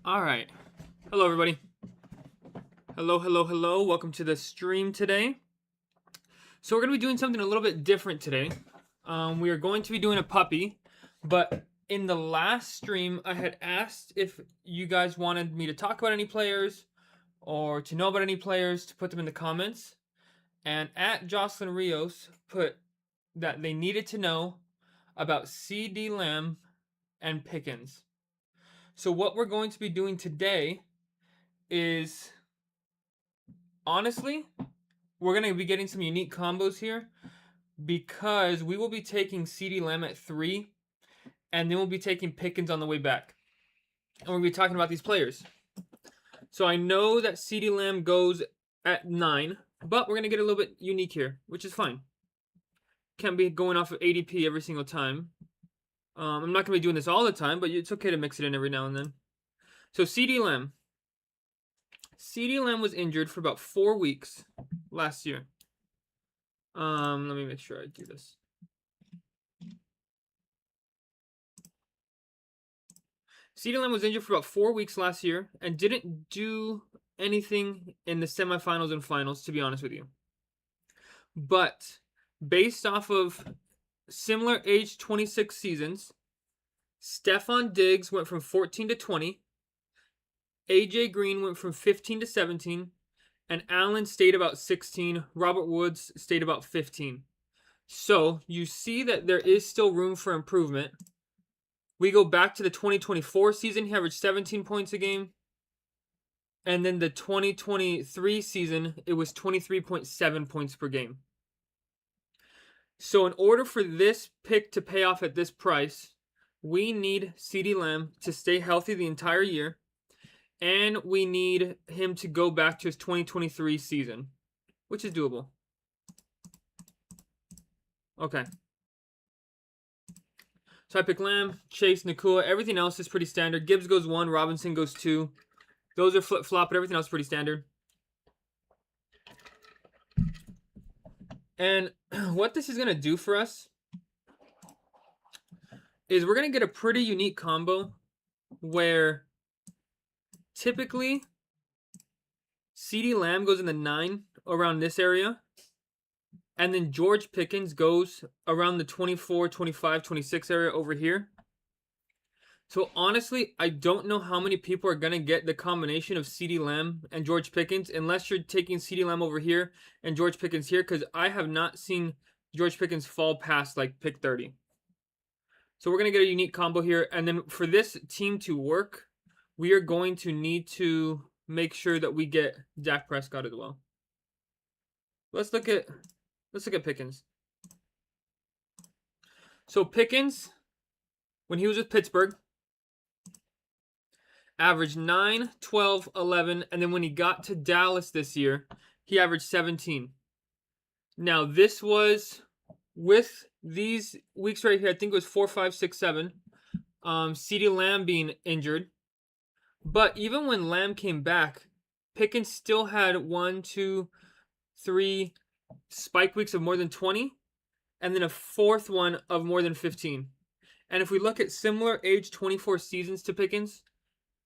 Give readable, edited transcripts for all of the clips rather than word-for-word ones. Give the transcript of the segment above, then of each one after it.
All right. Hello, everybody. Hello. Welcome to the stream today. So we're going to be doing something a little bit different today. We are going to be doing a puppy, but in the last stream, I had asked if you guys wanted me to talk about any players or to know about any players, to put them in the comments. And at Jocelyn Rios put that they needed to know about Ceedee Lamb and Pickens. So what we're going to be doing today is, honestly, we're going to be getting some unique combos here because we will be taking Ceedee Lamb at 3, and then we'll be taking Pickens on the way back. And we're going to be talking about these players. So I know that Ceedee Lamb goes at 9, but we're going to get a little bit unique here, which is fine. Can't be going off of ADP every single time. I'm not going to be doing this all the time, but it's okay to mix it in every now and then. So Ceedee Lamb. Ceedee Lamb was injured for about 4 weeks last year. Let me make sure I do this. Ceedee Lamb was injured for about 4 weeks last year and didn't do anything in the semifinals and finals, to be honest with you. But based off of similar age 26 seasons, Stefon Diggs went from 14 to 20, AJ Green went from 15 to 17, and Allen stayed about 16. Robert Woods stayed about 15. So you see that there is still room for improvement. We go back to the 2024 season, he averaged 17 points a game. And then the 2023 season, it was 23.7 points per game. So in order for this pick to pay off at this price, we need Ceedee Lamb to stay healthy the entire year. And we need him to go back to his 2023 season, which is doable. Okay. So I pick Lamb, Chase, Nakua. Everything else is pretty standard. Gibbs goes 1, Robinson goes 2. Those are flip-flop, but everything else is pretty standard. And what this is going to do for us is we're going to get a pretty unique combo where typically Ceedee Lamb goes in the 9 around this area. And then George Pickens goes around the 24, 25, 26 area over here. So honestly, I don't know how many people are going to get the combination of Ceedee Lamb and George Pickens unless you're taking Ceedee Lamb over here and George Pickens here, because I have not seen George Pickens fall past like pick 30. So we're going to get a unique combo here. And then for this team to work, we are going to need to make sure that we get Dak Prescott as well. Let's look at Pickens. So Pickens, when he was with Pittsburgh, averaged 9, 12, 11, and then when he got to Dallas this year, he averaged 17. Now, this was with these weeks right here, I think it was 4, 5, 6, 7, Ceedee Lamb being injured. But even when Lamb came back, Pickens still had 1, 2, 3 spike weeks of more than 20, and then a fourth one of more than 15. And if we look at similar age 24 seasons to Pickens,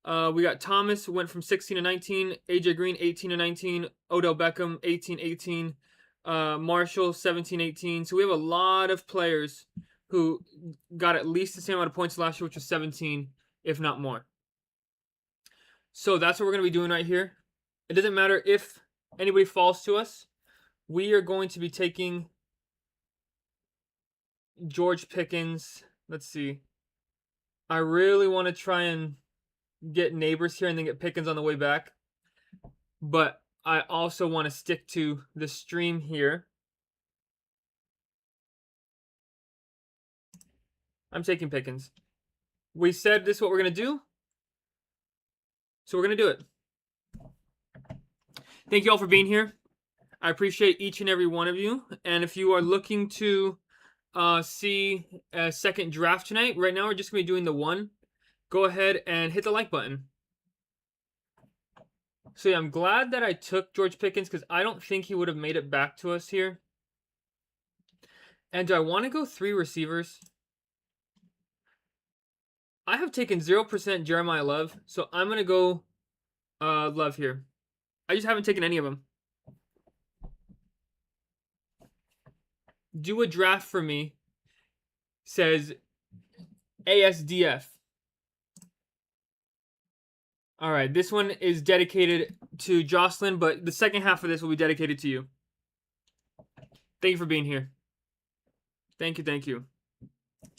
we got Thomas went from 16 to 19, AJ Green 18 to 19, Odell Beckham 18, 18, Marshall 17, 18. So we have a lot of players who got at least the same amount of points last year, which was 17, if not more. So that's what we're going to be doing right here. It doesn't matter if anybody falls to us. We are going to be taking George Pickens. Let's see. I really want to try and get Neighbors here and then get Pickens on the way back. But I also want to stick to the stream here. I'm taking Pickens. We said this is what we're going to do. So we're going to do it. Thank you all for being here. I appreciate each and every one of you. And if you are looking to see a second draft tonight, right now we're just going to be doing the one. Go ahead and hit the like button. So yeah, I'm glad that I took George Pickens because I don't think he would have made it back to us here. And do I want to go 3 receivers? I have taken 0% Jeremiah Love, so I'm going to go Love here. I just haven't taken any of them. Do a draft for me, says ASDF. All right, this one is dedicated to Jocelyn, but the second half of this will be dedicated to you. Thank you for being here. Thank you, thank you.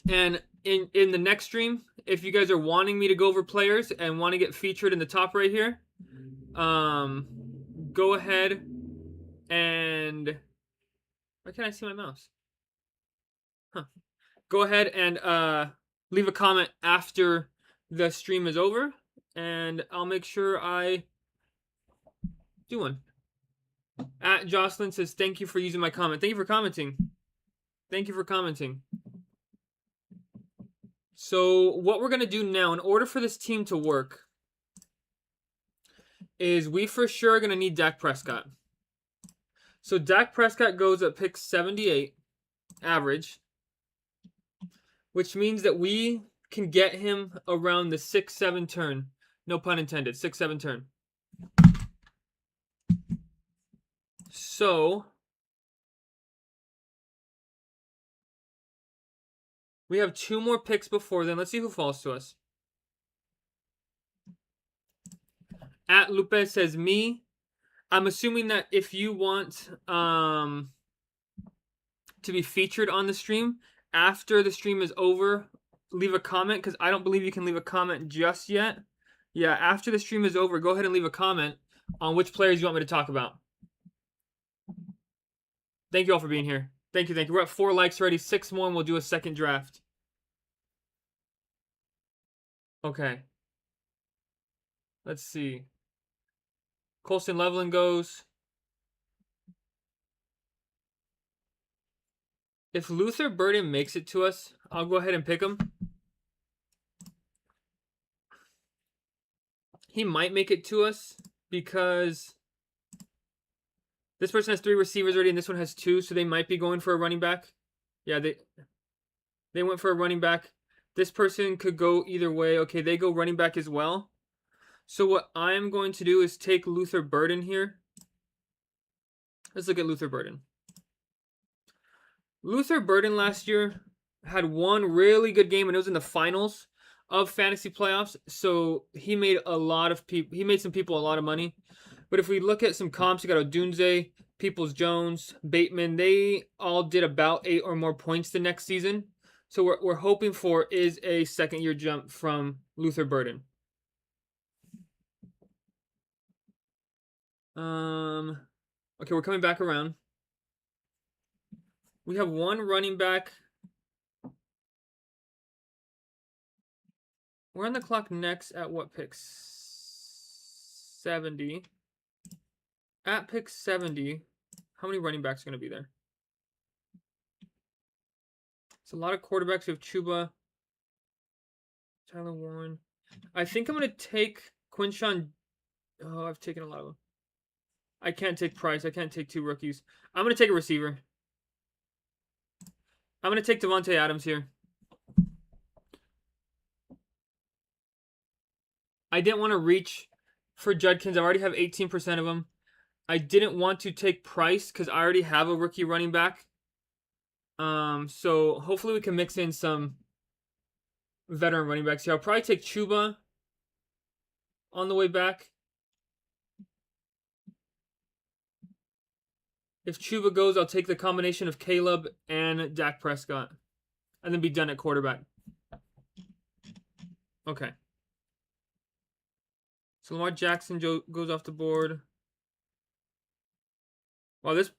And in the next stream, if you guys are wanting me to go over players and want to get featured in the top right here, go ahead and why can't I see my mouse? Huh. Go ahead and leave a comment after the stream is over, and I'll make sure I do one. At Jocelyn says, thank you for using my comment. Thank you for commenting. Thank you for commenting. So what we're going to do now, in order for this team to work, is we for sure are going to need Dak Prescott. So Dak Prescott goes at pick 78, average, which means that we can get him around the 6-7 turn. No pun intended, 6-7 turn. So we have 2 more picks before then. Let's see who falls to us. At Lupe says me. I'm assuming that if you want to be featured on the stream, after the stream is over, leave a comment, because I don't believe you can leave a comment just yet. Yeah, after the stream is over, go ahead and leave a comment on which players you want me to talk about. Thank you all for being here. Thank you, thank you. We're at 4 likes already. 6 more and we'll do a second draft. Okay. Let's see. Colston Leveling goes. If Luther Burden makes it to us, I'll go ahead and pick him. He might make it to us because this person has 3 receivers already and this one has 2, so they might be going for a running back. Yeah, they went for a running back. This person could go either way. Okay, they go running back as well. So what I'm going to do is take Luther Burden here. Let's look at Luther Burden. Luther Burden last year had one really good game, and it was in the finals of fantasy playoffs. So he made a lot of people. He made some people a lot of money. But if we look at some comps, you got Odunze, Peoples-Jones, Bateman. They all did about 8 or more points the next season. So what we're hoping for is a second-year jump from Luther Burden. Okay, we're coming back around. We have 1 running back. We're on the clock next at what pick? 70. At pick 70, how many running backs are going to be there? It's a lot of quarterbacks. We have Chuba, Tyler Warren. I think I'm going to take Quinshawn. Oh, I've taken a lot of them. I can't take Price. I can't take 2 rookies. I'm going to take a receiver. I'm going to take Devontae Adams here. I didn't want to reach for Judkins. I already have 18% of them. I didn't want to take Price because I already have a rookie running back. So hopefully we can mix in some veteran running backs here. I'll probably take Chuba on the way back. If Chuba goes, I'll take the combination of Caleb and Dak Prescott. And then be done at quarterback. Okay. So Lamar Jackson goes off the board. Well, this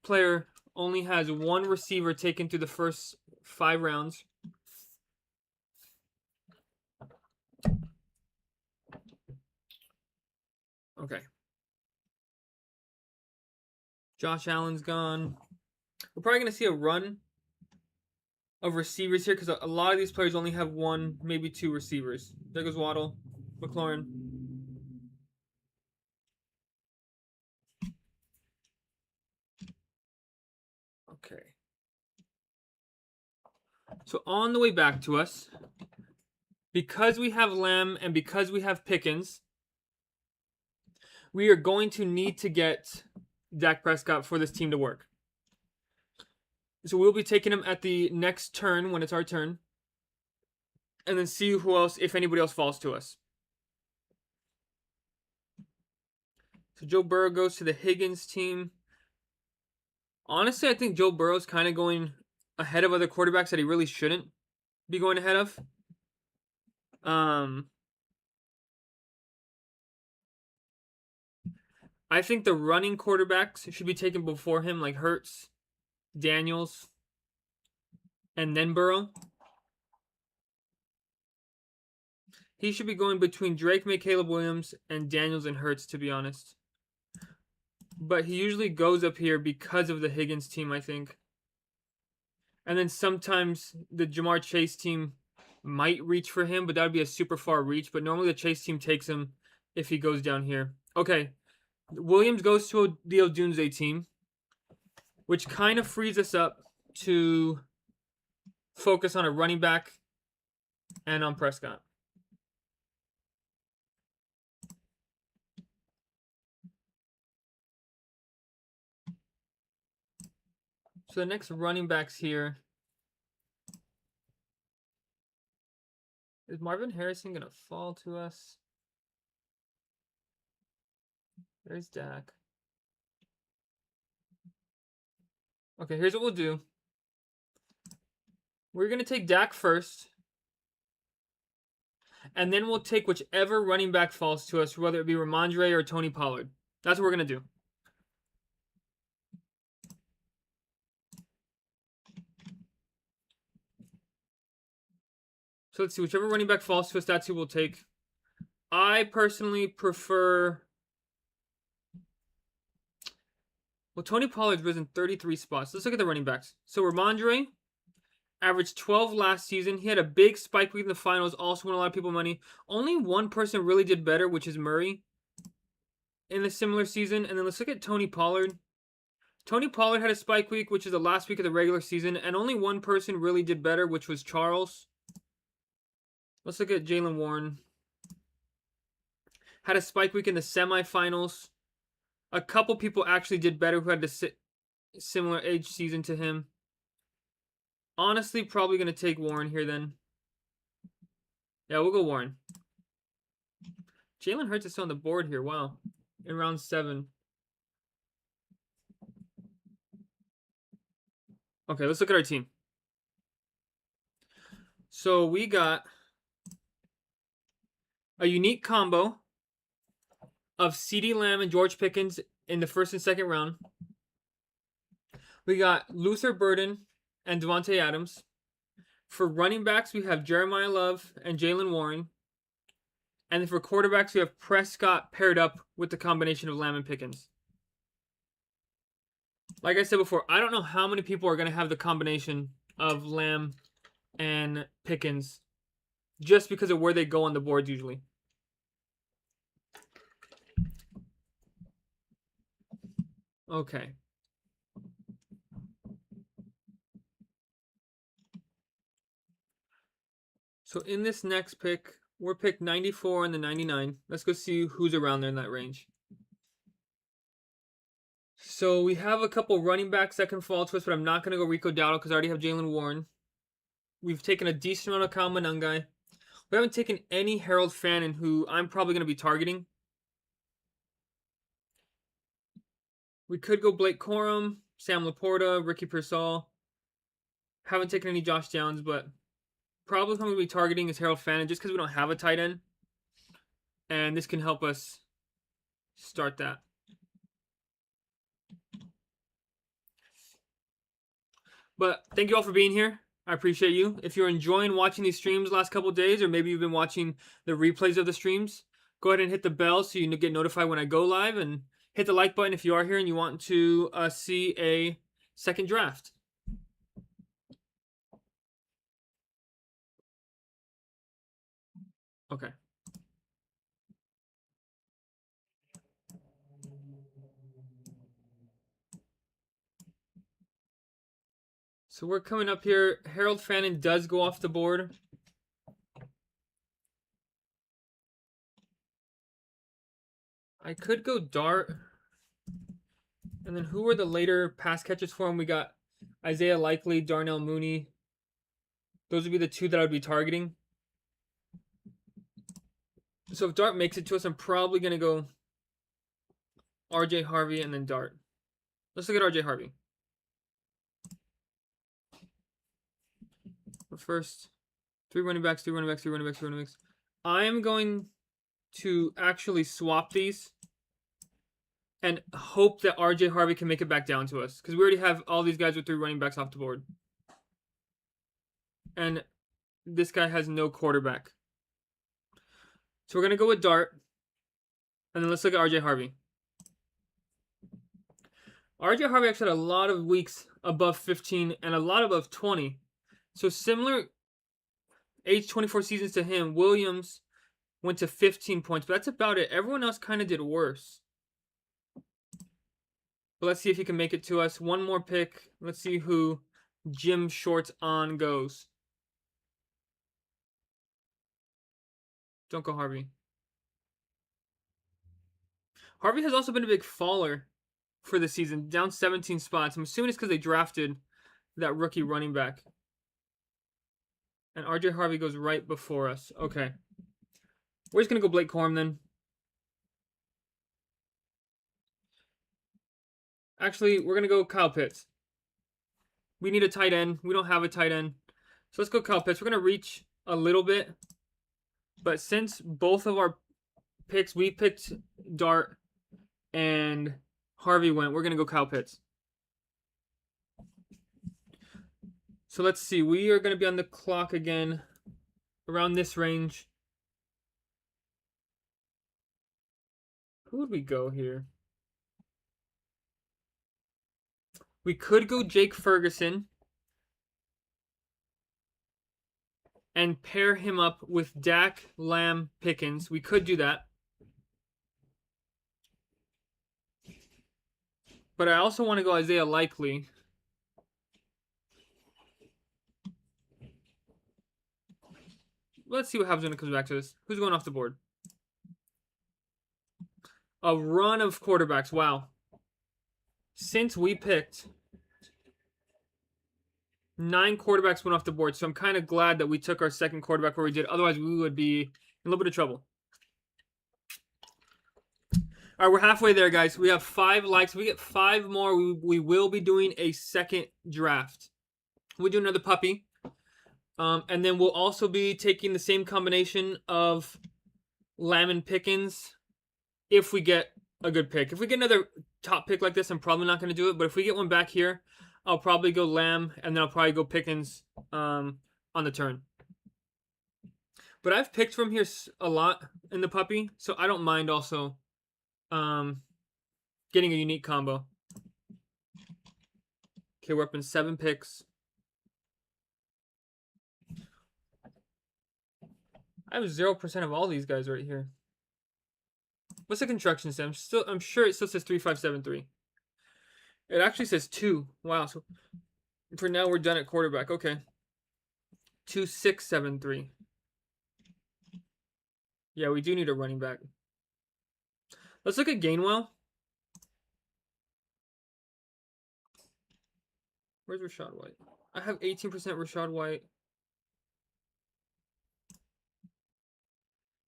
player only has 1 receiver taken through the first 5 rounds. Okay. Josh Allen's gone. We're probably going to see a run of receivers here because a lot of these players only have 1, maybe 2 receivers. There goes Waddle, McLaurin. Okay. So on the way back to us, because we have Lamb and because we have Pickens, we are going to need to get Dak Prescott for this team to work. So we'll be taking him at the next turn when it's our turn, and then see who else, if anybody else falls to us. So Joe Burrow goes to the Higgins team. Honestly, I think Joe Burrow's kind of going ahead of other quarterbacks that he really shouldn't be going ahead of. I think the running quarterbacks should be taken before him, like Hurts, Daniels, and then Burrow. He should be going between Drake, May, Caleb Williams, and Daniels and Hurts, to be honest. But he usually goes up here because of the Higgins team, I think. And then sometimes the Jamar Chase team might reach for him, but that would be a super far reach. But normally the Chase team takes him if he goes down here. Okay, Williams goes to the Odunze team, which kind of frees us up to focus on a running back and on Prescott. So the next running backs here. Is Marvin Harrison going to fall to us? There's Dak. Okay, here's what we'll do. We're going to take Dak first. And then we'll take whichever running back falls to us, whether it be Ramondre or Tony Pollard. That's what we're going to do. So let's see. Whichever running back falls to us, that's who we'll take. I personally prefer... Well, Tony Pollard's risen 33 spots. Let's look at the running backs. So Ramondre averaged 12 last season. He had a big spike week in the finals. Also won a lot of people money. Only one person really did better, which is Murray, in the similar season. And then let's look at Tony Pollard. Tony Pollard had a spike week, which is the last week of the regular season. And only one person really did better, which was Charles. Let's look at Jaylen Warren. Had a spike week in the semifinals. A couple people actually did better who had a similar age season to him. Honestly, probably going to take Warren here then. Yeah, we'll go Warren. Jalen Hurts is still on the board here. Wow. In round 7. Okay, let's look at our team. So we got a unique combo of Ceedee Lamb and George Pickens in the first and second round. We got Luther Burden and Devontae Adams. For running backs, we have Jeremiah Love and Jaylen Warren. And then for quarterbacks, we have Prescott paired up with the combination of Lamb and Pickens. Like I said before, I don't know how many people are going to have the combination of Lamb and Pickens just because of where they go on the board usually. Okay. So in this next pick, we're pick 94 and the 99. Let's go see who's around there in that range. So we have a couple running backs that can fall to us, but I'm not going to go Rico Dowdle because I already have Jaylen Warren. We've taken a decent amount of Kyle Monangai. We haven't taken any Harold Fannin, who I'm probably going to be targeting. We could go Blake Corum, Sam Laporta, Ricky Pearsall. Haven't taken any Josh Downs, but probably who I'm going to be targeting is Harold Fannin just because we don't have a tight end. And this can help us start that. But thank you all for being here. I appreciate you. If you're enjoying watching these streams the last couple of days, or maybe you've been watching the replays of the streams, go ahead and hit the bell so you get notified when I go live, and hit the like button if you are here and you want to see a second draft. Okay. So we're coming up here. Harold Fannin does go off the board. I could go Dart. And then who were the later pass catchers for him? We got Isaiah Likely, Darnell Mooney. Those would be the two that I would be targeting. So if Dart makes it to us, I'm probably going to go RJ Harvey and then Dart. Let's look at RJ Harvey. But first, 3 running backs, 3 running backs, 3 running backs, 3 running backs. I am going to actually swap these and hope that RJ Harvey can make it back down to us. Because we already have all these guys with 3 running backs off the board. And this guy has no quarterback. So we're going to go with Dart. And then let's look at RJ Harvey. RJ Harvey actually had a lot of weeks above 15 and a lot above 20. So similar age 24 seasons to him. Williams went to 15 points, but that's about it. Everyone else kind of did worse. But let's see if he can make it to us. One more pick. Let's see who Jim Shorts on goes. Don't go Harvey. Harvey has also been a big faller for the season, down 17 spots. I'm assuming it's because they drafted that rookie running back. And RJ Harvey goes right before us. Okay. We're just going to go Blake Corum then. Actually, we're going to go Kyle Pitts. We need a tight end. We don't have a tight end. So let's go Kyle Pitts. We're going to reach a little bit. But since both of our picks, we picked Dart and Harvey went, we're going to go Kyle Pitts. So let's see. We are going to be on the clock again around this range. Who would we go here? We could go Jake Ferguson and pair him up with Dak, Lamb, Pickens. We could do that. But I also want to go Isaiah Likely. Let's see what happens when it comes back to this. Who's going off the board? A run of quarterbacks. Wow. Since we picked, 9 quarterbacks went off the board. So I'm kind of glad that we took our second quarterback where we did. Otherwise, we would be in a little bit of trouble. All right, we're halfway there, guys. We have 5 likes. If we get 5 more, we will be doing a second draft. We'll do another puppy. And then we'll also be taking the same combination of Lamb and Pickens if we get a good pick. If we get another top pick like this, I'm probably not going to do it. But if we get one back here, I'll probably go Lamb, and then I'll probably go Pickens on the turn. But I've picked from here a lot in the puppy, so I don't mind also getting a unique combo. Okay, we're up in 7 picks. I have 0% of all these guys right here. What's the construction say? I'm sure it still says 3573. It actually says 2. Wow. So for now we're done at quarterback. Okay. 2673. Yeah, we do need a running back. Let's look at Gainwell. Where's Rachaad White? I have 18% Rachaad White.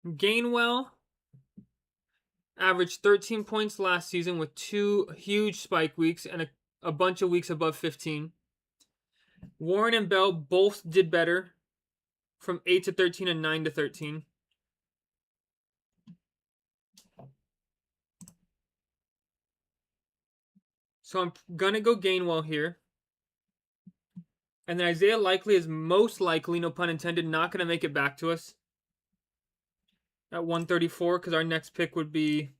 Gainwell averaged 13 points last season with 2 huge spike weeks and a bunch of weeks above 15. Warren and Bell both did better from 8 to 13 and 9 to 13. So I'm going to go Gainwell here. And then Isaiah Likely is most likely, no pun intended, not going to make it back to us at 134 because our next pick would be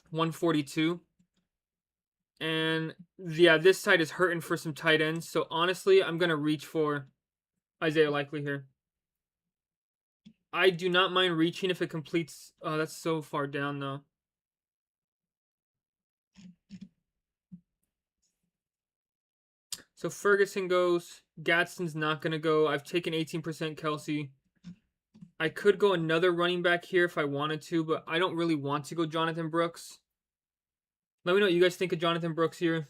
142. And yeah, this side is hurting for some tight ends. So honestly, I'm going to reach for Isaiah Likely here. I do not mind reaching if it completes. Oh, that's so far down though. So Ferguson goes. Gadsden's not going to go. I've taken 18% Kelsey. I could go another running back here if I wanted to, but I don't really want to go Jonathan Brooks. Let me know what you guys think of Jonathan Brooks here.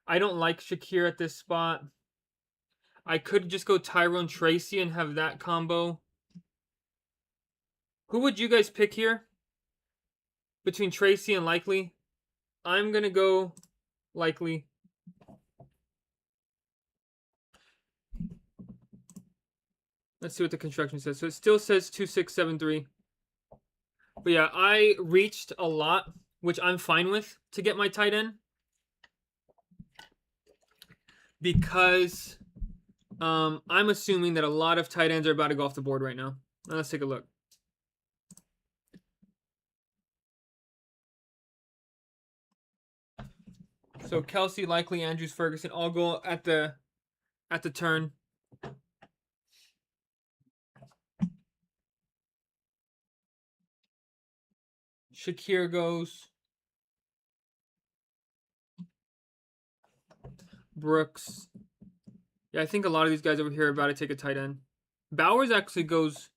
I don't like Shakir at this spot. I could just go Tyrone Tracy and have that combo. Who would you guys pick here? Between Tracy and Likely? I'm going to go Likely. Let's see what the construction says. So it still says 2673. But yeah, I reached a lot, which I'm fine with, to get my tight end. Because I'm assuming that a lot of tight ends are about to go off the board right now. Now let's take a look. So Kelsey, Likely, Andrews, Ferguson all go at the turn. Shakir goes. Brooks. Yeah, I think a lot of these guys over here are about to take a tight end. Bowers actually goes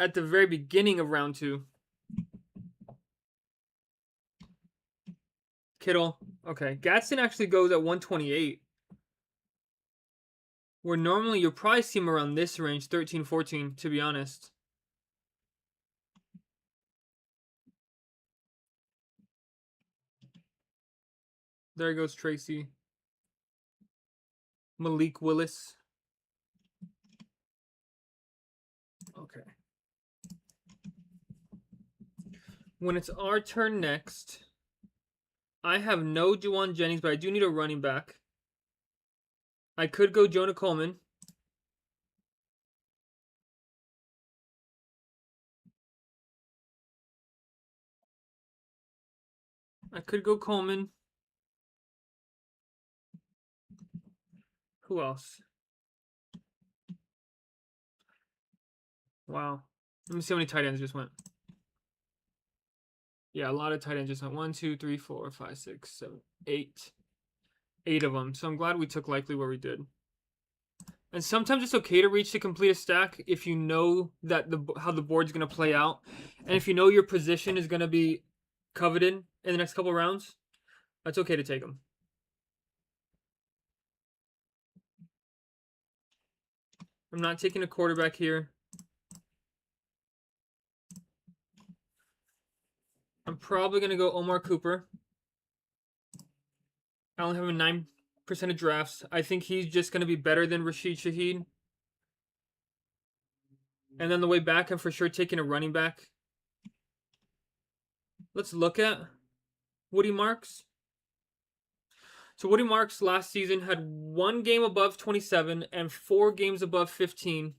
at the very beginning of round 2. Kittle. Okay. Gadsden actually goes at 128. Where normally you'll probably see him around this range, 13, 14, to be honest. There goes Tracy. Malik Willis. Okay. When it's our turn next, I have no Juwan Jennings, but I do need a running back. I could go Jonah Coleman. I could go Coleman. Who else? Wow. Let me see how many tight ends just went. Yeah, a lot of tight ends just went. 1, 2, 3, 4, 5, 6, 7, 8. 8 of them. So I'm glad we took Likely where we did. And sometimes it's okay to reach to complete a stack if you know that how the board's going to play out. And if you know your position is going to be coveted in the next couple rounds, that's okay to take them. I'm not taking a quarterback here. I'm probably going to go Omar Cooper. I only have him 9% of drafts. I think he's just going to be better than Rashid Shaheed. And then the way back, I'm for sure taking a running back. Let's look at Woody Marks. So Woody Marks last season had 1 game above 27 and 4 games above 15.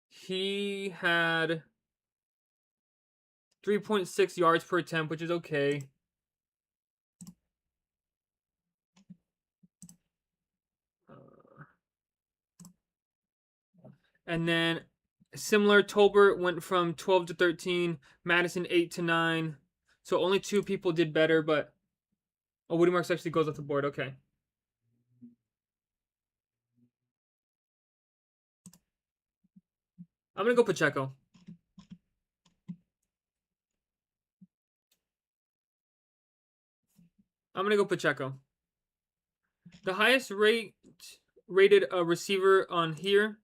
He had 3.6 yards per attempt, which is okay. And then similar, Tolbert went from 12 to 13, Madison 8 to 9. So only 2 people did better, but Woody Marks actually goes off the board. Okay. I'm going to go Pacheco. I'm going to go Pacheco. The highest rated receiver on here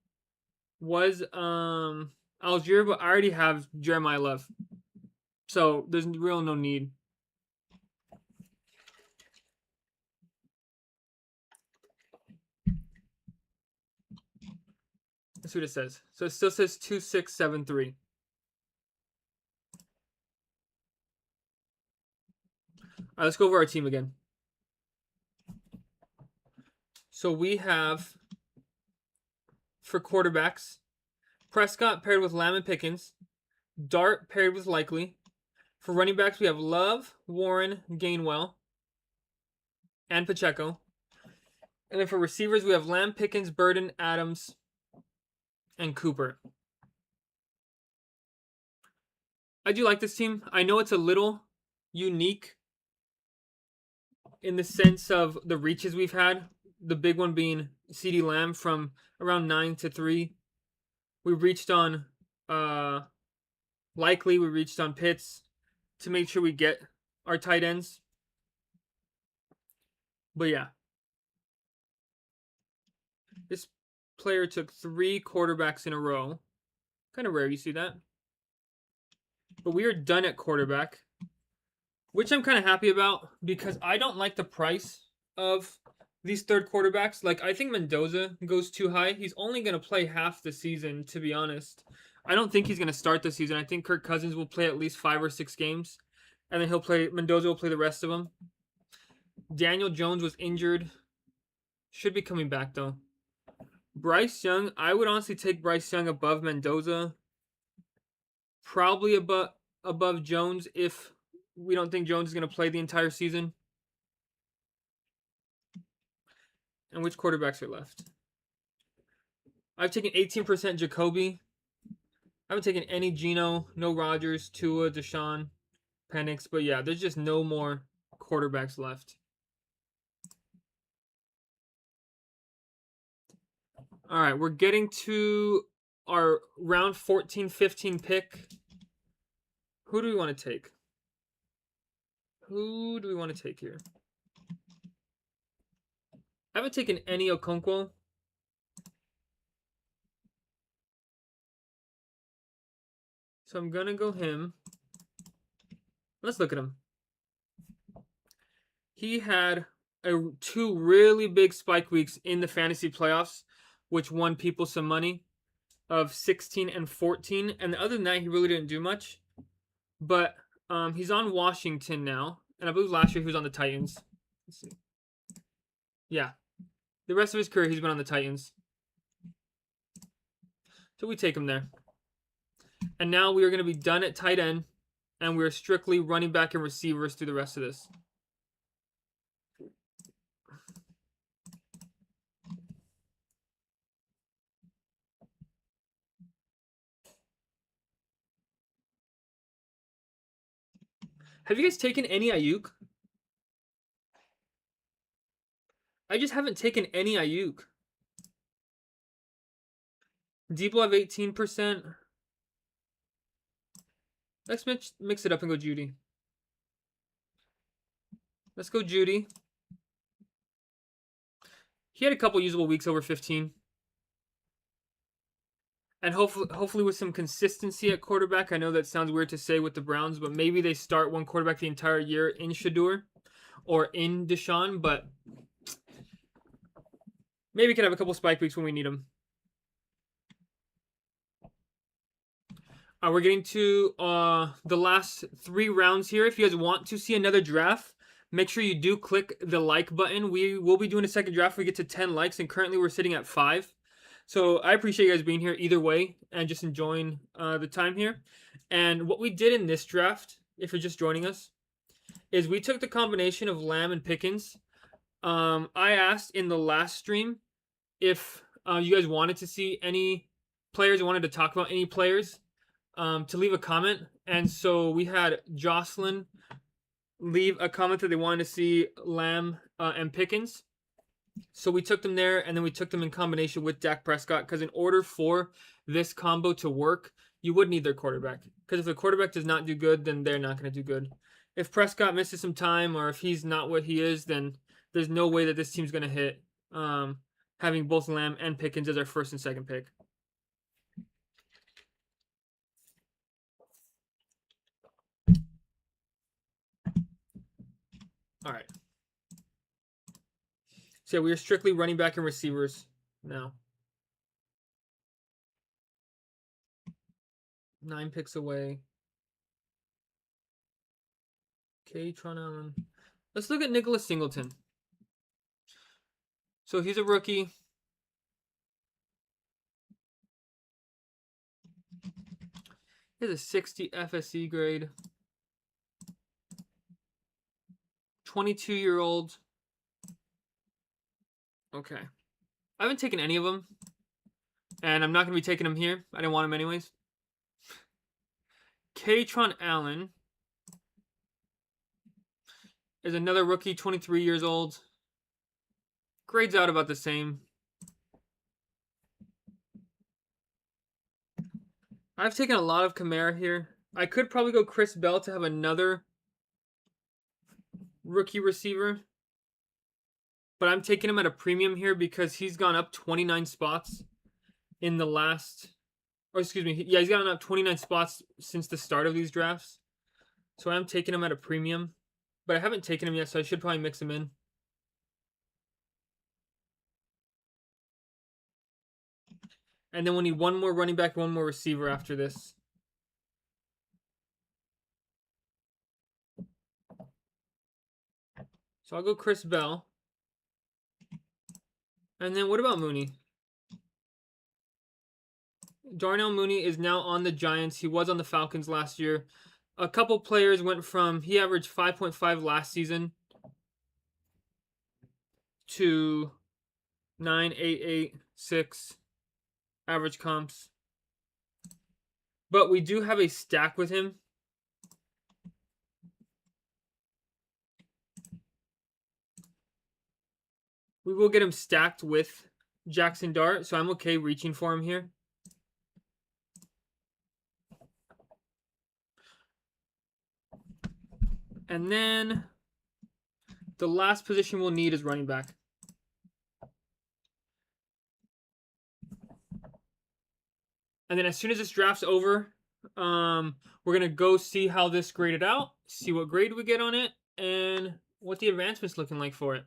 was Algier, but I already have Jeremiah Love. So there's real no need. Let's see what it says. So it still says 2673. All right, let's go over our team again. So we have, for quarterbacks, Prescott paired with Lamb and Pickens. Dart paired with Likely. For running backs, we have Love, Warren, Gainwell, and Pacheco. And then for receivers, we have Lamb, Pickens, Burden, Adams, and Cooper. I do like this team. I know it's a little unique in the sense of the reaches we've had. the big one being Ceedee Lamb from around 9 to 3. We reached on Likely, we reached on Pitts to make sure we get our tight ends. But yeah. This player took 3 quarterbacks in a row. Kind of rare you see that. But we are done at quarterback, which I'm kind of happy about because I don't like the price of these third quarterbacks. Like, I think Mendoza goes too high. He's only going to play half the season, to be honest. I don't think he's going to start the season. I think Kirk Cousins will play at least 5 or 6 games, and then Mendoza will play the rest of them. Daniel Jones was injured. Should be coming back, though. Bryce Young, I would honestly take Bryce Young above Mendoza. Probably above Jones if we don't think Jones is going to play the entire season. And which quarterbacks are left? I've taken 18% Jacoby. I haven't taken any Geno, no Rodgers, Tua, Deshaun, Penix. But yeah, there's just no more quarterbacks left. All right, we're getting to our round 14-15 pick. Who do we want to take? Who do we want to take here? I haven't taken any Okonkwo. So I'm going to go him. Let's look at him. He had 2 really big spike weeks in the fantasy playoffs, which won people some money, of 16 and 14. And other than that, he really didn't do much. But he's on Washington now. And I believe last year he was on the Titans. Let's see. Yeah. The rest of his career, he's been on the Titans. So we take him there. And now we are going to be done at tight end. And we're strictly running back and receivers through the rest of this. Have you guys taken any Ayuk? I just haven't taken any Ayuk. Debo have 18%. Let's mix it up and go Judy. Let's go Judy. He had a couple usable weeks over 15. And hopefully with some consistency at quarterback. I know that sounds weird to say with the Browns, but maybe they start one quarterback the entire year in Shedeur or in Deshaun, but maybe we can have a couple spike weeks when we need them. We're getting to the last 3 rounds here. If you guys want to see another draft, make sure you do click the like button. We will be doing a second draft if we get to 10 likes, and currently we're sitting at 5. So I appreciate you guys being here either way and just enjoying the time here. And what we did in this draft, if you're just joining us, is we took the combination of Lamb and Pickens. I asked in the last stream if you guys wanted to see any players, wanted to talk about any players, to leave a comment. And so we had Jocelyn leave a comment that they wanted to see Lamb and Pickens. So we took them there, and then we took them in combination with Dak Prescott, because in order for this combo to work, you would need their quarterback. Because if the quarterback does not do good, then they're not going to do good. If Prescott misses some time, or if he's not what he is, then there's no way that this team's going to hit having both Lamb and Pickens as our first and second pick. All right. So we are strictly running back and receivers now. 9 picks away. Tron Allen. Let's look at Nicholas Singleton. So he's a rookie. He has a 60 FSE grade. 22-year-old. Okay. I haven't taken any of them. And I'm not going to be taking them here. I didn't want them anyways. Tron Allen is another rookie, 23 years old. Grades out about the same. I've taken a lot of Kamara here. I could probably go Chris Bell to have another rookie receiver. But I'm taking him at a premium here because he's gone up 29 spots in the last... Or excuse me. Yeah, he's gone up 29 spots since the start of these drafts. So I'm taking him at a premium. But I haven't taken him yet, so I should probably mix him in. And then we'll need one more running back, one more receiver after this. So I'll go Chris Bell. And then what about Mooney? Darnell Mooney is now on the Giants. He was on the Falcons last year. A couple players went from, he averaged 5.5 last season to 9, 8, 8, 6 average comps. But we do have a stack with him. We will get him stacked with Jackson Dart, so I'm okay reaching for him here. And then the last position we'll need is running back. And then as soon as this draft's over, we're going to go see how this graded out, see what grade we get on it, and what the advancement's looking like for it.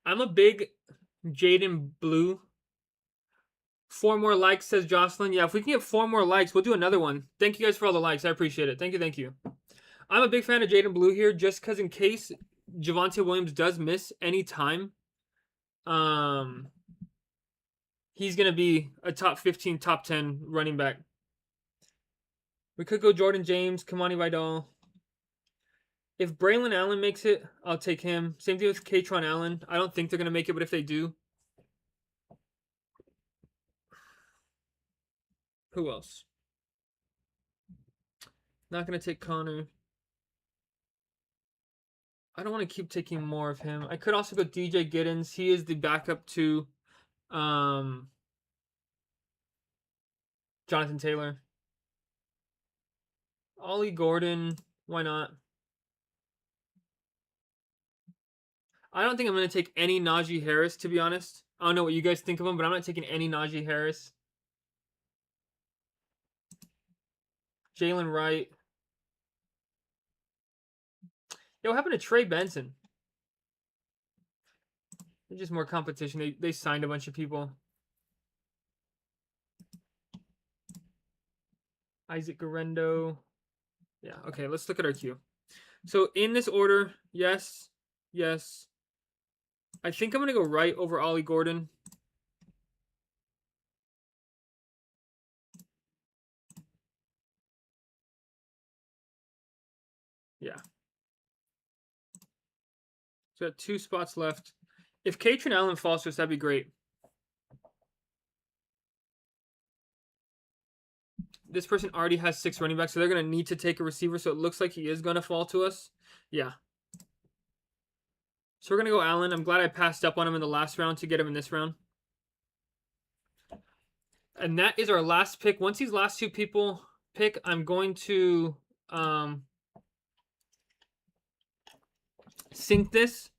I'm a big Jaden Blue. 4 more likes, says Jocelyn. Yeah, if we can get 4 more likes, we'll do another one. Thank you guys for all the likes. I appreciate it. Thank you, thank you. I'm a big fan of Jaden Blue here just because in case Javonte Williams does miss any time, he's going to be a top 15, top 10 running back. We could go Jordan James, Kamani Vidal. If Braylon Allen makes it, I'll take him. Same thing with Katron Allen. I don't think they're going to make it, but if they do. Who else? Not going to take Connor. I don't want to keep taking more of him. I could also go DJ Giddens. He is the backup to Jonathan Taylor. Ollie Gordon. Why not? I don't think I'm going to take any Najee Harris, to be honest. I don't know what you guys think of him, but I'm not taking any Najee Harris. Jalen Wright. Yeah, what happened to Trey Benson? There's just more competition. They signed a bunch of people. Isaac Garendo. Yeah, okay, let's look at our queue. So in this order, yes, yes. I think I'm going to go right over Ollie Gordon. Yeah. So 2 spots left. If Katron Allen falls to us, that'd be great. This person already has 6 running backs, so they're going to need to take a receiver, so it looks like he is going to fall to us. Yeah. So we're going to go Allen. I'm glad I passed up on him in the last round to get him in this round. And that is our last pick. Once these last 2 people pick, I'm going to sync this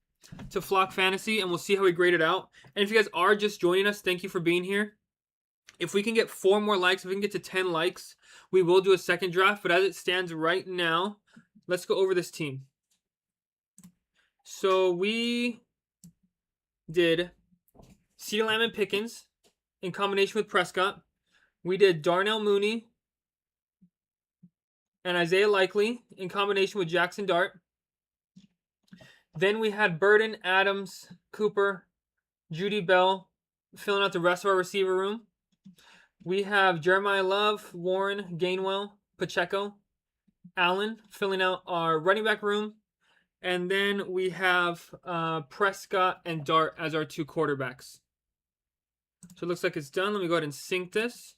to Flock Fantasy, and we'll see how we grade it out. And if you guys are just joining us, thank you for being here. If we can get 4 more likes, if we can get to 10 likes, we will do a second draft. But as it stands right now, let's go over this team. So we did CeeDee Lamb and Pickens in combination with Prescott. We did Darnell Mooney and Isaiah Likely in combination with Jackson Dart. Then we had Burden, Adams, Cooper, Judy Bell filling out the rest of our receiver room. We have Jeremiah Love, Warren, Gainwell, Pacheco, Allen filling out our running back room. And then we have Prescott and Dart as our 2 quarterbacks. So it looks like it's done. Let me go ahead and sync this.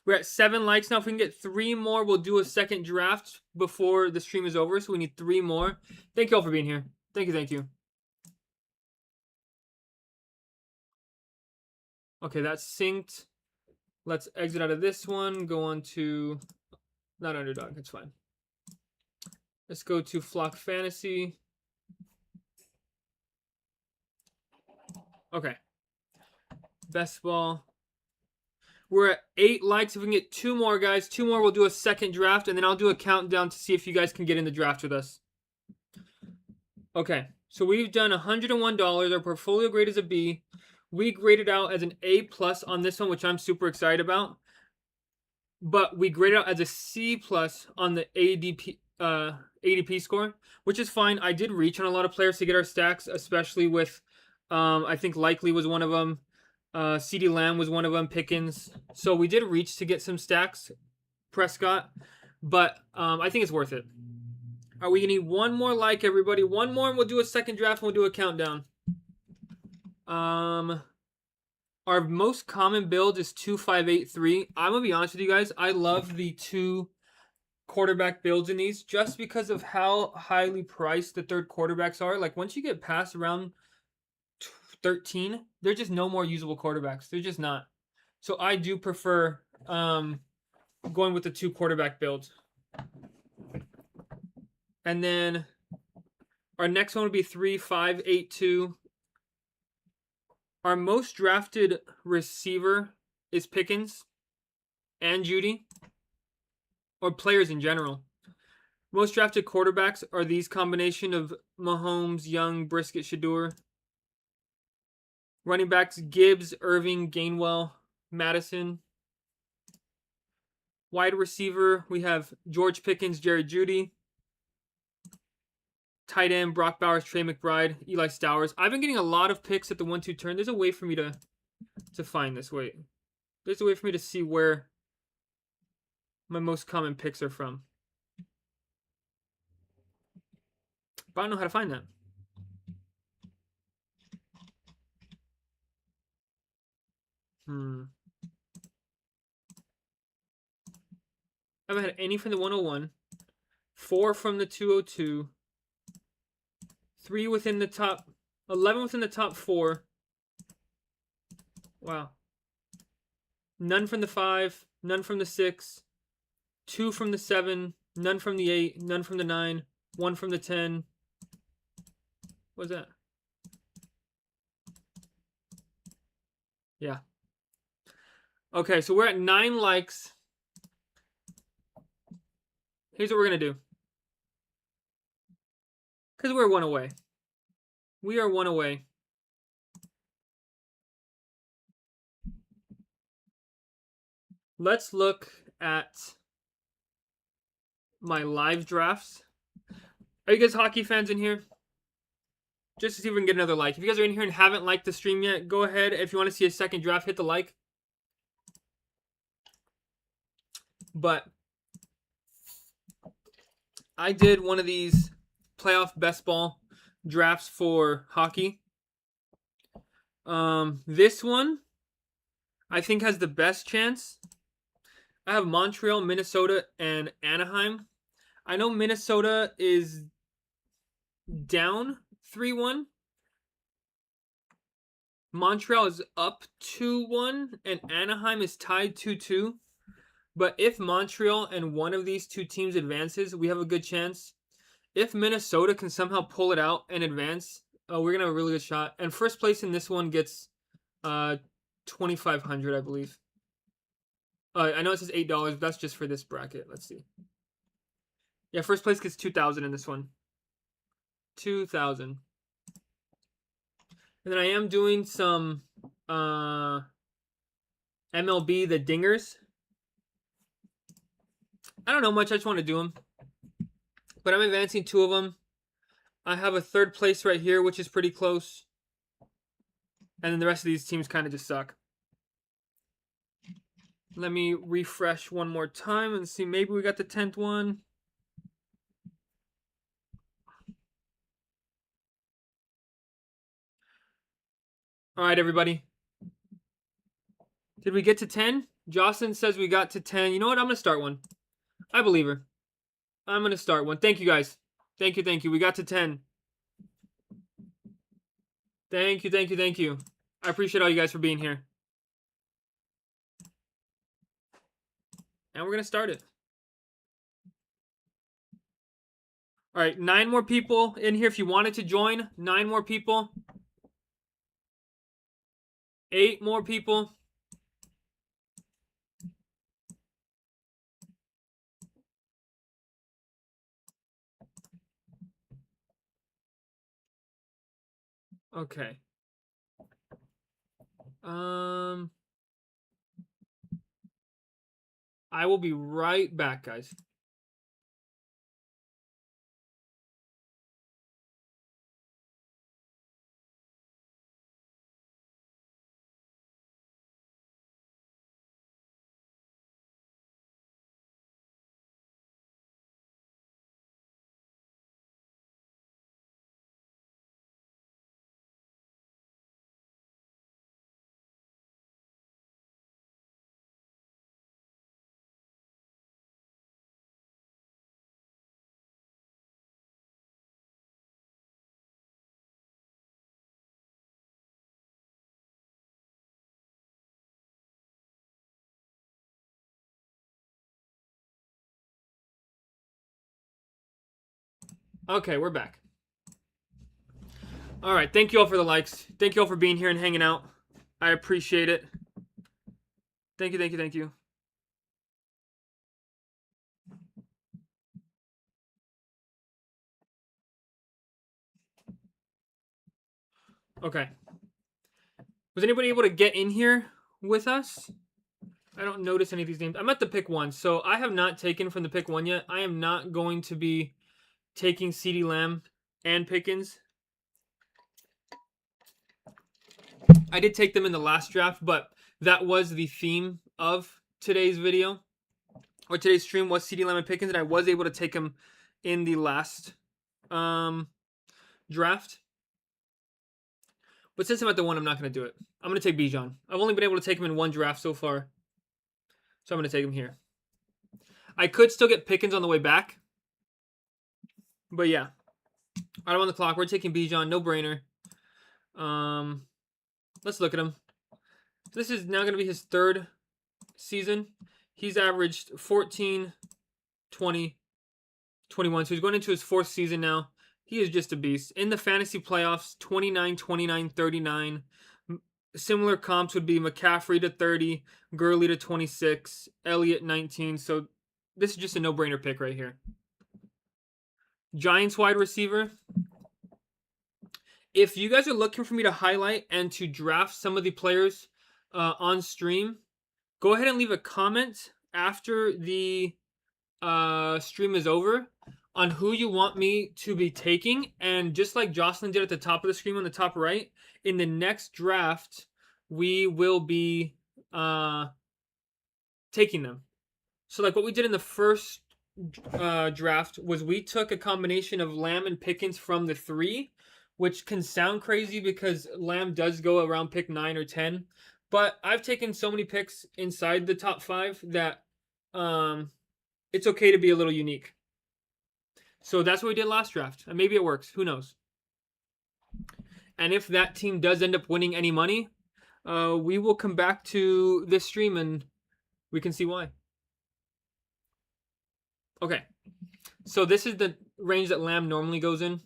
We're at 7 likes now. If we can get 3 more, we'll do a second draft before the stream is over. So we need 3 more. Thank you all for being here. Thank you, thank you. Okay, that's synced. Let's exit out of this one. Go on to, not Underdog, that's fine. Let's go to Flock Fantasy. Okay. Best ball. We're at 8 likes. If we can get 2 more, guys, 2 more, we'll do a second draft, and then I'll do a countdown to see if you guys can get in the draft with us. Okay, so we've done $101. Our portfolio grade is a B. We graded out as an A+ on this one, which I'm super excited about. But we graded out as a C+ on the ADP score, which is fine. I did reach on a lot of players to get our stacks, especially with, I think Likely was one of them. Ceedee Lamb was one of them, Pickens. So we did reach to get some stacks, Prescott, but I think it's worth it. Are we going to need one more like, everybody? One more, and we'll do a second draft, and we'll do a countdown. Our most common build is 2-5-8-3. I'm going to be honest with you guys. I love the 2 quarterback builds in these just because of how highly priced the third quarterbacks are. Like, once you get past around 13, they're just no more usable quarterbacks. They're just not. So I do prefer going with the 2 quarterback builds. And then our next one would be 3-5-8-2. Our most drafted receiver is Pickens and Judy, or players in general. Most drafted quarterbacks are these combination of Mahomes, Young, Brisket, Shador. Running backs, Gibbs, Irving, Gainwell, Madison. Wide receiver, we have George Pickens, Jerry Jeudy. Tight end, Brock Bowers, Trey McBride, Eli Stowers. I've been getting a lot of picks at the 1-2 turn. There's a way for me to find this. Wait. There's a way for me to see where my most common picks are from. But I don't know how to find that. I haven't had any from the 101. 4 from the 202. 3 within the top, 11 within the top 4. Wow. None from the 5, none from the 6, 2 from the 7, none from the 8, none from the 9, 1 from the 10. What's that? Yeah. Okay, so we're at 9 likes. Here's what we're going to do. Because we're 1 away. We are 1 away. Let's look at my live drafts. Are you guys hockey fans in here? Just to see if we can get another like. If you guys are in here and haven't liked the stream yet, go ahead. If you want to see a second draft, hit the like. But I did one of these playoff best ball drafts for hockey. This one I think has the best chance. I have Montreal, Minnesota, and Anaheim. I know Minnesota is down 3-1. Montreal is up 2-1, and Anaheim is tied 2-2. But if Montreal and one of these 2 teams advances, we have a good chance. If Minnesota can somehow pull it out and advance, we're going to have a really good shot. And first place in this one gets $2,500, I believe. I know it says $8, but that's just for this bracket. Let's see. Yeah, first place gets $2,000 in this one. $2,000. And then I am doing some MLB, the Dingers. I don't know much. I just want to do them. But I'm advancing 2 of them. I have a 3rd place right here, which is pretty close. And then the rest of these teams kind of just suck. Let me refresh one more time and see. Maybe we got the 10th one. All right, everybody. Did we get to 10? Jocelyn says we got to 10. You know what? I'm going to start one. I believe her. I'm going to start one. Thank you, guys. Thank you. We got to 10. Thank you. I appreciate all you guys for being here. And we're going to start it. All right, 9 more people in here if you wanted to join. 9 more people. 8 more people. Okay. I will be right back, guys. Okay, we're back. All right, thank you all for the likes. Thank you all for being here and hanging out. I appreciate it. Thank you. Okay. Was anybody able to get in here with us? I don't notice any of these names. I'm at the pick 1, so I have not taken from the pick 1 yet. I am not going to be taking Ceedee Lamb and Pickens. I did take them in the last draft, but that was the theme of today's video. Or today's stream was Ceedee Lamb and Pickens, and I was able to take them in the last draft. But since I'm at the 1, I'm not going to do it. I'm going to take Bijan. I've only been able to take him in 1 draft so far. So I'm going to take him here. I could still get Pickens on the way back. But yeah. I don't want the clock. We're taking Bijan. No brainer. Let's look at him. This is now going to be his 3rd season. He's averaged 14, 20, 21. So he's going into his 4th season now. He is just a beast. In the fantasy playoffs, 29, 29, 39. Similar comps would be McCaffrey to 30, Gurley to 26, Elliott 19. So this is just a no-brainer pick right here. Giants wide receiver. If you guys are looking for me to highlight and to draft some of the players on stream, go ahead and leave a comment after the stream is over on who you want me to be taking. And just like Jocelyn did at the top of the screen on the top right, in the next draft, we will be taking them. So like what we did in the first draft was we took a combination of Lamb and Pickens from the 3, which can sound crazy because Lamb does go around pick 9 or 10. But I've taken so many picks inside the top 5 that it's okay to be a little unique. So that's what we did last draft. And maybe it works. Who knows? And if that team does end up winning any money, we will come back to this stream and we can see why. Okay. So this is the range that Lamb normally goes in.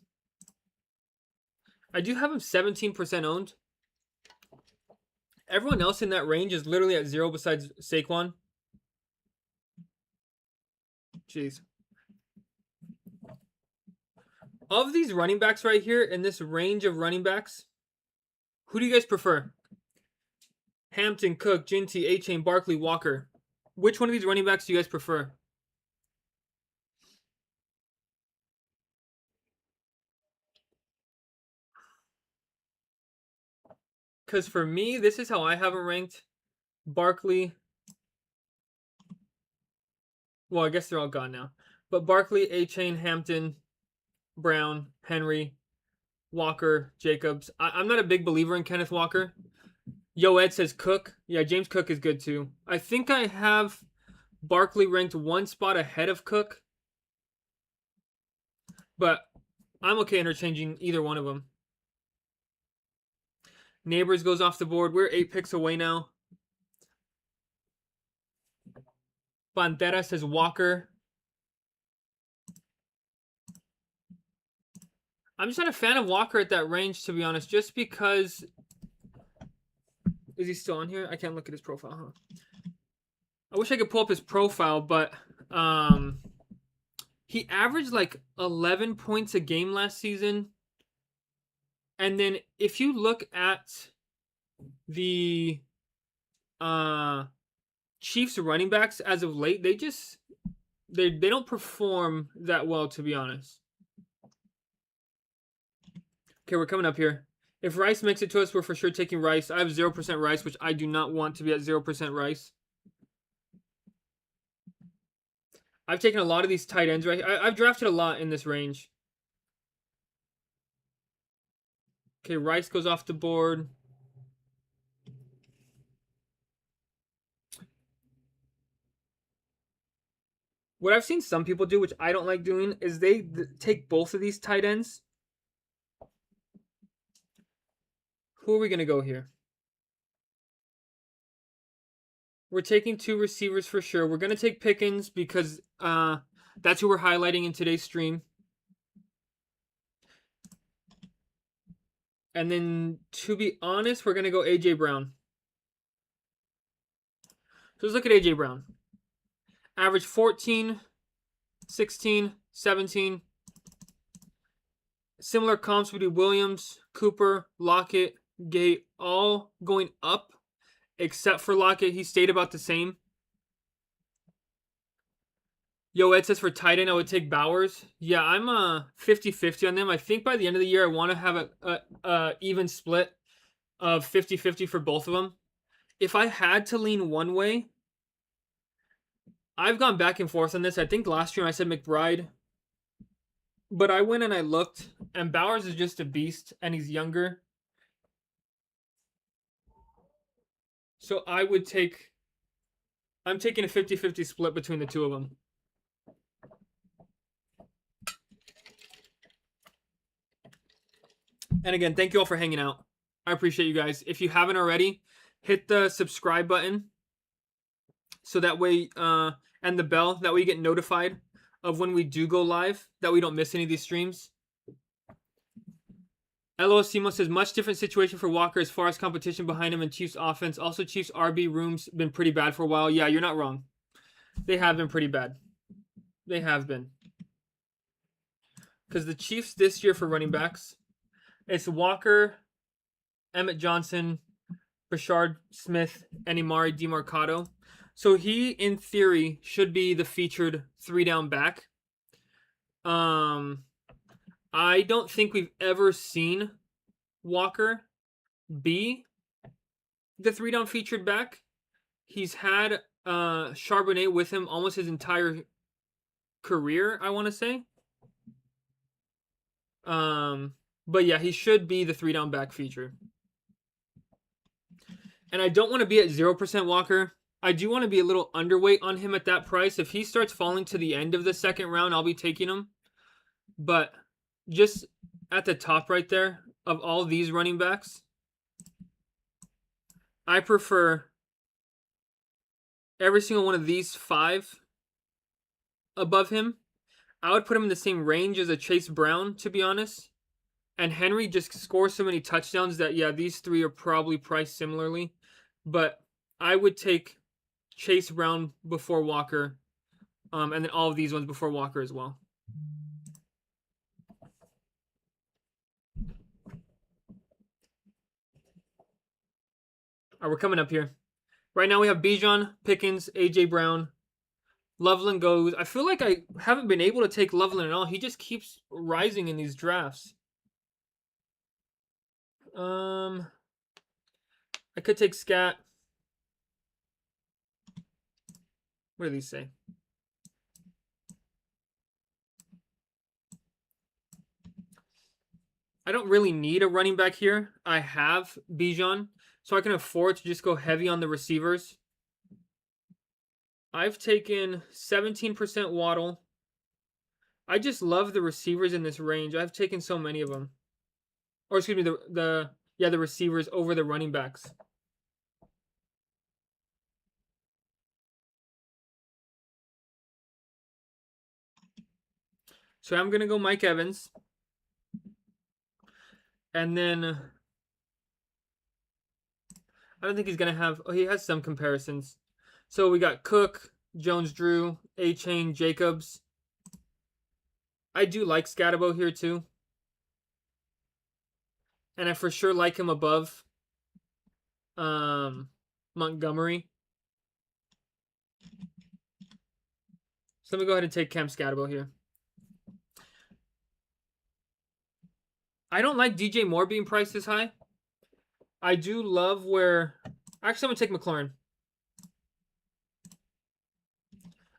I do have him 17% owned. Everyone else in that range is literally at 0 besides Saquon. Jeez. Of these running backs right here, in this range of running backs, who do you guys prefer? Hampton, Cook, Ginty, A-Chain, Barkley, Walker. Which one of these running backs do you guys prefer? Because for me, this is how I have it ranked. Barkley. Well, I guess they're all gone now. But Barkley, A-Chain, Hampton, Brown, Henry, Walker, Jacobs. I'm not a big believer in Kenneth Walker. Yo Ed says Cook. Yeah, James Cook is good too. I think I have Barkley ranked one spot ahead of Cook, but I'm okay interchanging either one of them. Neighbors goes off the board. We're 8 picks away now. Bandera says Walker. I'm just not a fan of Walker at that range, to be honest, just because. Is he still on here? I can't look at his profile, huh? I wish I could pull up his profile, but he averaged like 11 points a game last season. And then if you look at the Chiefs running backs as of late, they don't perform that well, to be honest. Okay, we're coming up here. If Rice makes it to us, we're for sure taking Rice. I have 0% Rice, which I do not want to be at 0% Rice. I've taken a lot of these tight ends, right? I've drafted a lot in this range. Okay, Rice goes off the board. What I've seen some people do, which I don't like doing, is they take both of these tight ends. Who are we going to go here? We're taking 2 receivers for sure. We're going to take Pickens because that's who we're highlighting in today's stream. And then, to be honest, we're going to go A.J. Brown. So let's look at A.J. Brown. Average 14, 16, 17. Similar comps between Williams, Cooper, Lockett, Gate, all going up. Except for Lockett, he stayed about the same. Yo, Ed says for tight end, I would take Bowers. Yeah, I'm 50-50 on them. I think by the end of the year, I want to have a even split of 50-50 for both of them. If I had to lean one way, I've gone back and forth on this. I think last year I said McBride. But I went and I looked, and Bowers is just a beast, and he's younger. So I'm taking a 50-50 split between the two of them. And again, thank you all for hanging out. I appreciate you guys. If you haven't already, hit the subscribe button so that way, and the bell, that way you get notified of when we do go live, that we don't miss any of these streams. LO Simo says, much different situation for Walker as far as competition behind him and Chiefs offense. Also, Chiefs RB room's been pretty bad for a while. Yeah, you're not wrong. They have been pretty bad. They have been. Because the Chiefs this year for running backs, it's Walker, Emmett Johnson, Brashard Smith, and Imari DeMarcado. So he, in theory, should be the featured 3-down back. I don't think we've ever seen Walker be the 3-down featured back. He's had Charbonnet with him almost his entire career, I want to say. But yeah, he should be the 3-down back feature. And I don't want to be at 0% Walker. I do want to be a little underweight on him at that price. If he starts falling to the end of the second round, I'll be taking him. But just at the top right there of all these running backs, I prefer every single one of these 5 above him. I would put him in the same range as a Chase Brown, to be honest. And Henry just scores so many touchdowns that, yeah, these 3 are probably priced similarly. But I would take Chase Brown before Walker, and then all of these ones before Walker as well. All right, we're coming up here. Right now we have Bijan, Pickens, A.J. Brown. Loveland goes. I feel like I haven't been able to take Loveland at all. He just keeps rising in these drafts. I could take Scat. What do these say? I don't really need a running back here. I have Bijan. so I can afford to just go heavy on the receivers. I've taken 17% Waddle. I just love the receivers in this range. I've taken so many of them. Or excuse me, the receivers over the running backs. So I'm gonna go Mike Evans. And then I don't think he's gonna have. Oh, he has some comparisons. So we got Cook, Jones, Drew, A-Chain, Jacobs. I do like Scatabo here too, and I for sure like him above Montgomery. So let me go ahead and take Cam Scatabo here. I don't like DJ Moore being priced this high. I do love where... Actually, I'm going to take McLaurin.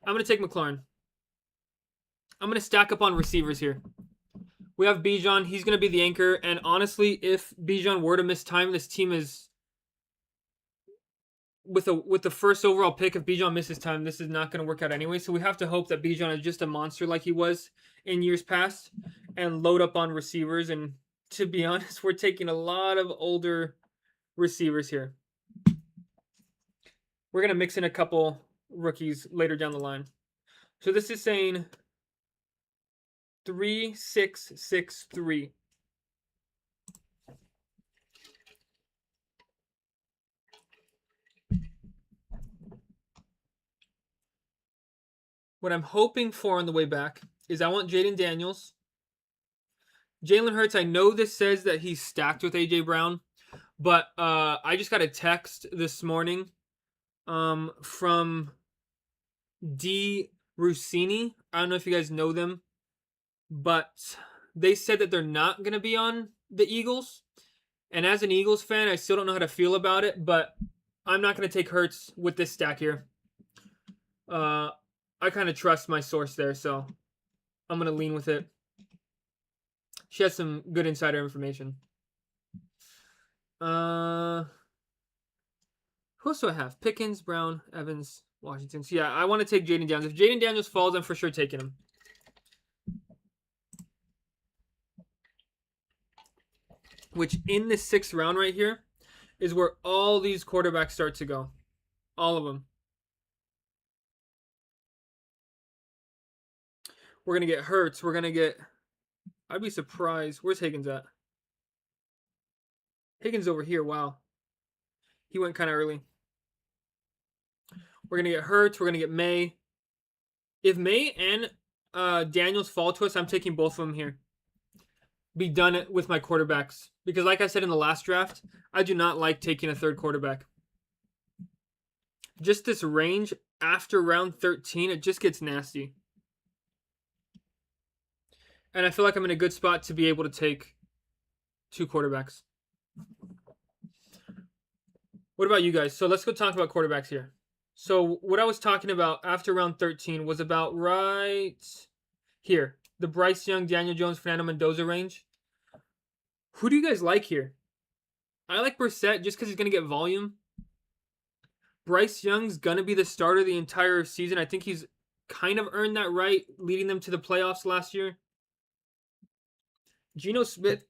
I'm going to take McLaurin. I'm going to stack up on receivers here. We have Bijan. He's going to be the anchor. And honestly, if Bijan were to miss time, this team is... With the first overall pick, if Bijan misses time, this is not going to work out anyway. So we have to hope that Bijan is just a monster like he was in years past and load up on receivers. And to be honest, we're taking a lot of older receivers here. We're going to mix in a couple rookies later down the line. So this is saying 3-6-6-3. What I'm hoping for on the way back is I want Jaden Daniels. Jalen Hurts, I know this says that he's stacked with A.J. Brown, but I just got a text this morning from D. Rossini. I don't know if you guys know them, but they said that they're not going to be on the Eagles. And as an Eagles fan, I still don't know how to feel about it, but I'm not going to take Hurts with this stack here. I kind of trust my source there, so I'm going to lean with it. She has some good insider information. Who else do I have? Pickens, Brown, Evans, Washington. So yeah, I want to take Jaden Daniels. If Jaden Daniels falls, I'm for sure taking him. Which in the 6th round right here is where all these quarterbacks start to go. All of them. We're going to get Hurts. We're going to get... I'd be surprised. Where's Higgins at? Higgins over here. Wow. He went kind of early. We're going to get Hurts. We're going to get May. If May and Daniels fall to us, I'm taking both of them here. Be done with my quarterbacks. Because like I said in the last draft, I do not like taking a third quarterback. Just this range after round 13, it just gets nasty. And I feel like I'm in a good spot to be able to take 2 quarterbacks. What about you guys? So let's go talk about quarterbacks here. So what I was talking about after round 13 was about right here. The Bryce Young, Daniel Jones, Fernando Mendoza range. Who do you guys like here? I like Brissett just because he's going to get volume. Bryce Young's going to be the starter the entire season. I think he's kind of earned that right, leading them to the playoffs last year. Geno Smith.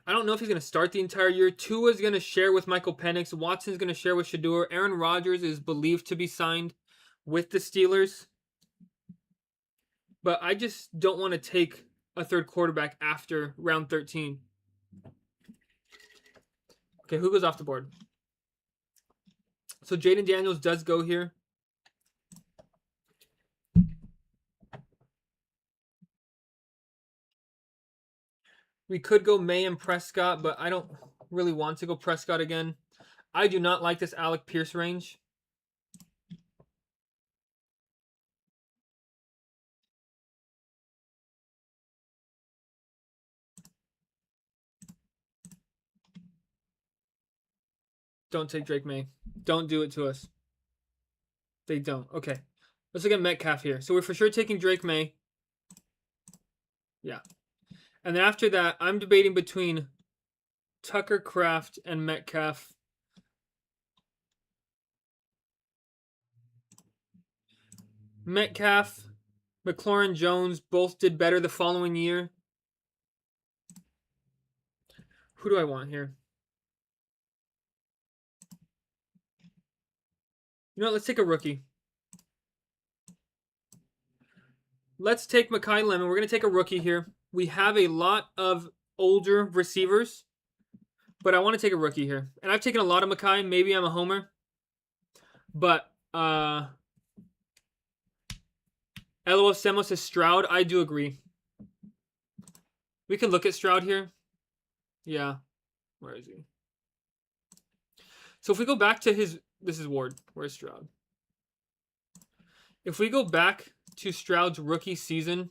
I don't know if he's going to start the entire year. Tua's going to share with Michael Penix. Watson's going to share with Shedeur. Aaron Rodgers is believed to be signed with the Steelers. But I just don't want to take a third quarterback after round 13. Okay, who goes off the board? So Jaden Daniels does go here. We could go May and Prescott, but I don't really want to go Prescott again. I do not like this Alec Pierce range. Don't take Drake May. Don't do it to us. They don't. Okay. Let's look at Metcalf here. So we're for sure taking Drake May. Yeah. And then after that, I'm debating between Tucker, Kraft, and Metcalf. Metcalf, McLaurin Jones both did better the following year. Who do I want here? You know what? Let's take a rookie. Let's take Mekhi Lemon. We're going to take a rookie here. We have a lot of older receivers, but I want to take a rookie here. And I've taken a lot of Mekhi. Maybe I'm a homer. But LOL Semo says Stroud. I do agree. We can look at Stroud here. Yeah. Where is he? So if we go back to his... This is Ward. Where's Stroud? If we go back to Stroud's rookie season,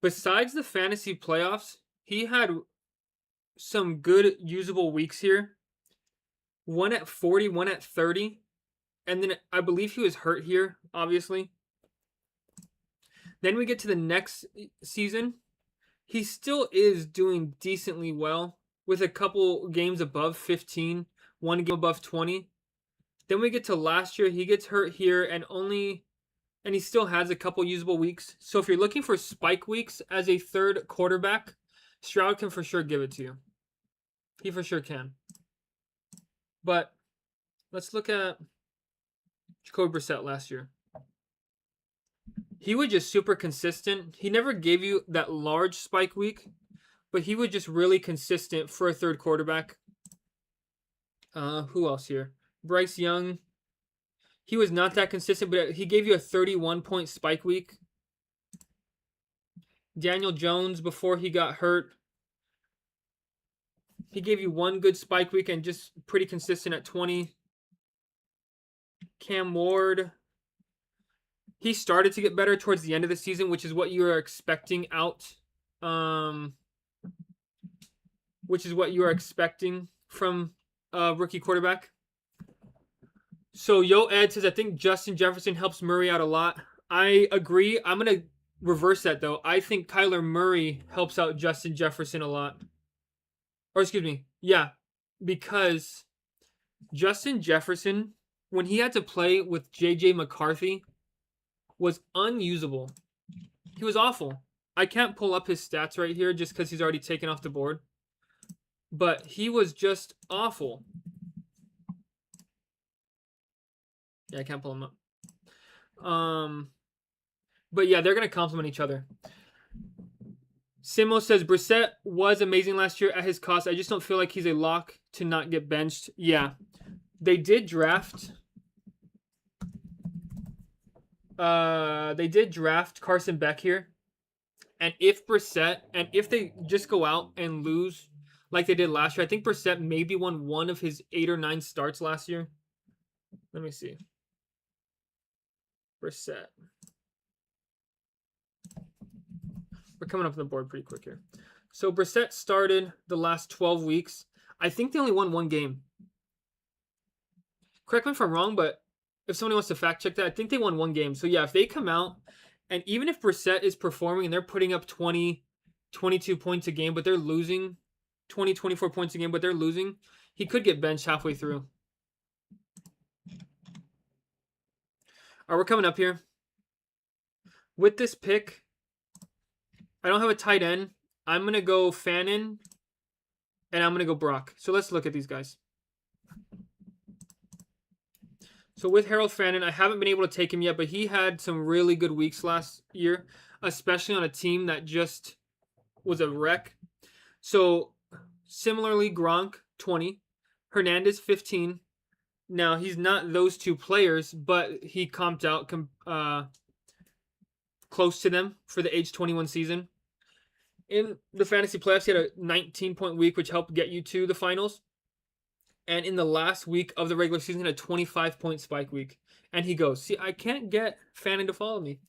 besides the fantasy playoffs, he had some good usable weeks here. One at 40, one at 30. And then I believe he was hurt here, obviously. Then we get to the next season. He still is doing decently well with a couple games above 15, one game above 20. Then we get to last year. He gets hurt here and he still has a couple usable weeks. So if you're looking for spike weeks as a third quarterback, Stroud can for sure give it to you. He for sure can. But let's look at Jacoby Brissett last year. He was just super consistent. He never gave you that large spike week, but he was just really consistent for a third quarterback. Who else here? Bryce Young. He was not that consistent, but he gave you a 31-point spike week. Daniel Jones, before he got hurt, he gave you one good spike week and just pretty consistent at 20. Cam Ward, he started to get better towards the end of the season, which is what you are expecting out. Which is what you are expecting from a rookie quarterback. So Yo Ed says, I think Justin Jefferson helps Murray out a lot. I agree. I'm going to reverse that, though. I think Kyler Murray helps out Justin Jefferson a lot. Or excuse me. Yeah. Because Justin Jefferson, when he had to play with J.J. McCarthy, was unusable. He was awful. I can't pull up his stats right here just because he's already taken off the board. But he was just awful. Yeah, I can't pull him up. But yeah, they're going to complement each other. Simo says, Brissett was amazing last year at his cost. I just don't feel like he's a lock to not get benched. Yeah. They did draft... they did draft Carson Beck here. And if Brissett, and if they just go out and lose like they did last year, I think Brissett maybe won one of his 8 or 9 starts last year. Let me see. Brissett. We're coming up on the board pretty quick here. So Brissett started the last 12 weeks. I think they only won one game. Correct me if I'm wrong, but if somebody wants to fact check that, I think they won one game. So yeah, if they come out, and even if Brissett is performing and they're putting up 20, 22 points a game, but they're losing, 20, 24 points a game, but they're losing, he could get benched halfway through. All right, we're coming up here. With this pick, I don't have a tight end. I'm going to go Fannin, and I'm going to go Brock. So let's look at these guys. So with Harold Fannin, I haven't been able to take him yet, but he had some really good weeks last year, especially on a team that just was a wreck. So similarly, Gronk, 20. Hernandez, 15. Now, he's not those two players, but he comped out close to them for the age 21 season. In the fantasy playoffs, he had a 19-point week, which helped get you to the finals. And in the last week of the regular season, he had a 25-point spike week. And he goes, see, I can't get Fannin to follow me.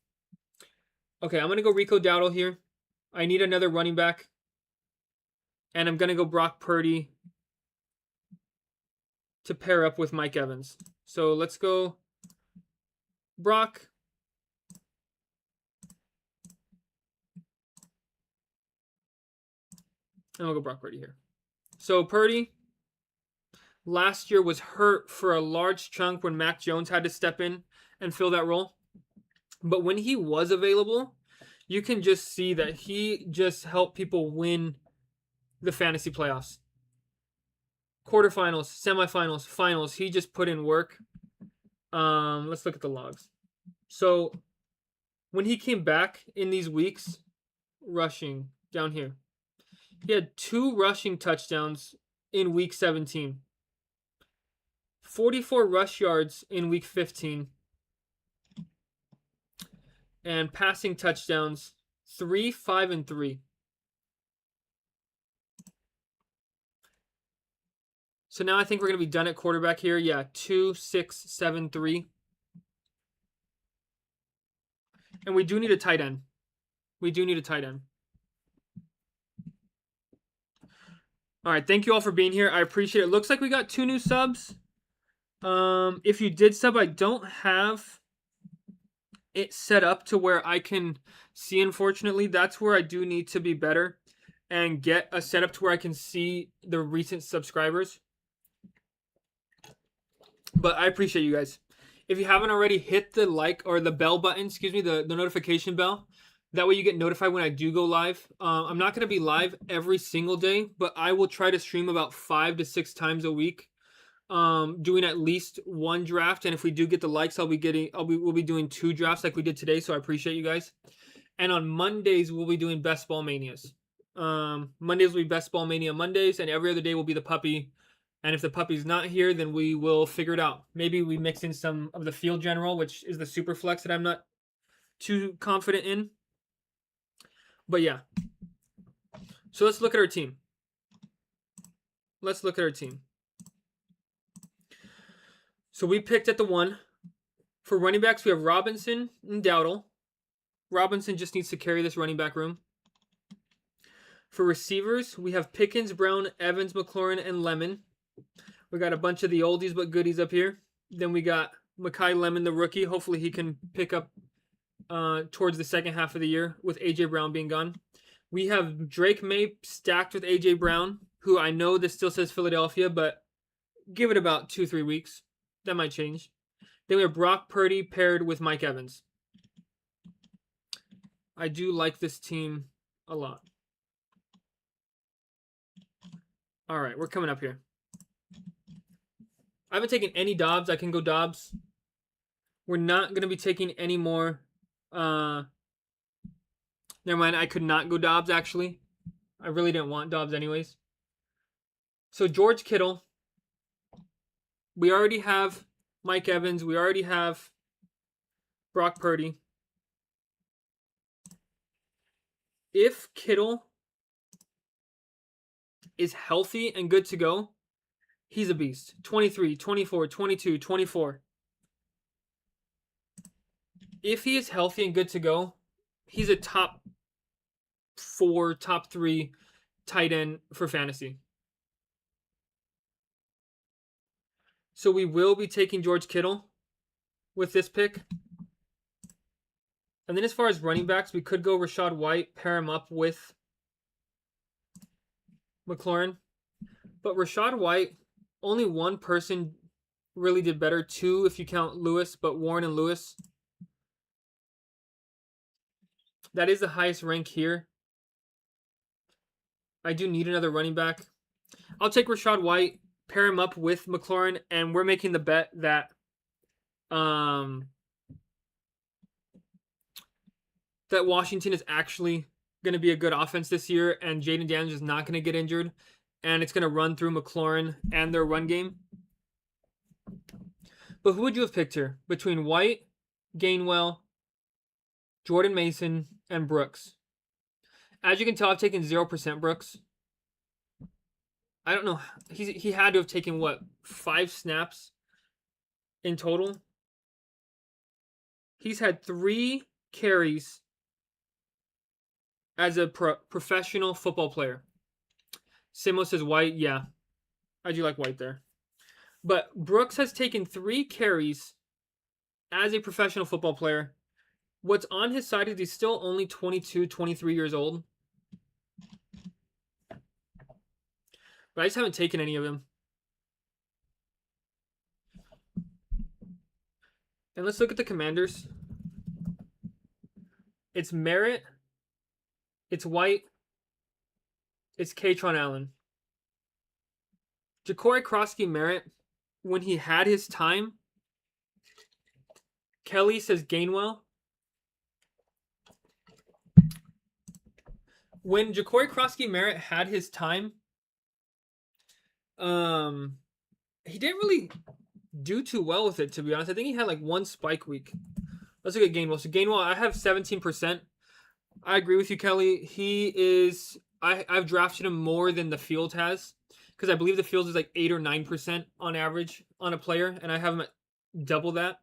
Okay, I'm going to go Rico Dowdle here. I need another running back. And I'm going to go Brock Purdy to pair up with Mike Evans. So let's go Brock. And we'll go Brock Purdy here. So Purdy last year was hurt for a large chunk when Mac Jones had to step in and fill that role. But when he was available, you can just see that he just helped people win the fantasy playoffs. Quarterfinals, semifinals, finals, he just put in work. Let's look at the logs. So when he came back in these weeks, rushing down here, he had 2 rushing touchdowns in week 17, 44 rush yards in week 15, and passing touchdowns 3, 5, and 3. So now I think we're going to be done at quarterback here. Yeah, 2, 6, 7, 3. And we do need a tight end. We do need a tight end. All right, thank you all for being here. I appreciate it. Looks like we got 2 new subs. If you did sub, I don't have it set up to where I can see, unfortunately. That's where I do need to be better and get a setup to where I can see the recent subscribers. But I appreciate you guys. If you haven't already, hit the like or the bell button, the notification bell. That way you get notified when I do go live. I'm not going to be live every single day, but I will try to stream about 5 to 6 times a week, doing at least 1 draft. And if we do get the likes, we'll be doing 2 drafts like we did today. So I appreciate you guys. And on Mondays, we'll be doing Best Ball Manias. Mondays will be Best Ball Mania Mondays, and every other day will be the puppy. And if the puppy's not here, then we will figure it out. Maybe we mix in some of the Field General, which is the super flex that I'm not too confident in. But yeah. So let's look at our team. So we picked at the 1. For running backs, we have Robinson and Dowdle. Robinson just needs to carry this running back room. For receivers, we have Pickens, Brown, Evans, McLaurin, and Lemon. We got a bunch of the oldies but goodies up here. Then we got Mekhi Lemon, the rookie. Hopefully he can pick up towards the second half of the year with A.J. Brown being gone. We have Drake May stacked with A.J. Brown, who I know this still says Philadelphia, but give it about 2-3 weeks. That might change. Then we have Brock Purdy paired with Mike Evans. I do like this team a lot. All right, we're coming up here. I haven't taken any Dobbs. I can go Dobbs. We're not going to be taking any more. Never mind, I could not go Dobbs, actually. I really didn't want Dobbs anyways. So George Kittle. We already have Mike Evans. We already have Brock Purdy. If Kittle is healthy and good to go, he's a beast. 23, 24, 22, 24. If he is healthy and good to go, he's a top 4, top 3 tight end for fantasy. So we will be taking George Kittle with this pick. And then as far as running backs, we could go Rachaad White, pair him up with McLaurin. But Rachaad White, only 1 person really did better. 2 if you count Lewis, but Warren and Lewis. That is the highest rank here. I do need another running back. I'll take Rachaad White, pair him up with McLaurin, and we're making the bet that that Washington is actually going to be a good offense this year, and Jaden Daniels is not going to get injured, and it's going to run through McLaurin and their run game. But who would you have picked here? Between White, Gainwell, Jordan Mason, and Brooks. As you can tell, I've taken 0% Brooks. I don't know. He had to have taken, 5 snaps in total? He's had 3 carries as a professional football player. Simo says White. Yeah, I do like White there. But Brooks has taken 3 carries as a professional football player. What's on his side is he's still only 22, 23 years old. But I just haven't taken any of them. And let's look at the Commanders. It's Merritt. It's White. It's Katron Allen. Ja'Cory Krosky Merritt, when he had his time, Kelly says Gainwell. When Ja'Cory Krosky Merritt had his time, he didn't really do too well with it, to be honest. I think he had like one spike week. Let's look at Gainwell. So Gainwell, I have 17%. I agree with you, Kelly. He is. I've drafted him more than the field has, because I believe the field is like 8 or 9% on average on a player, and I have him at double that.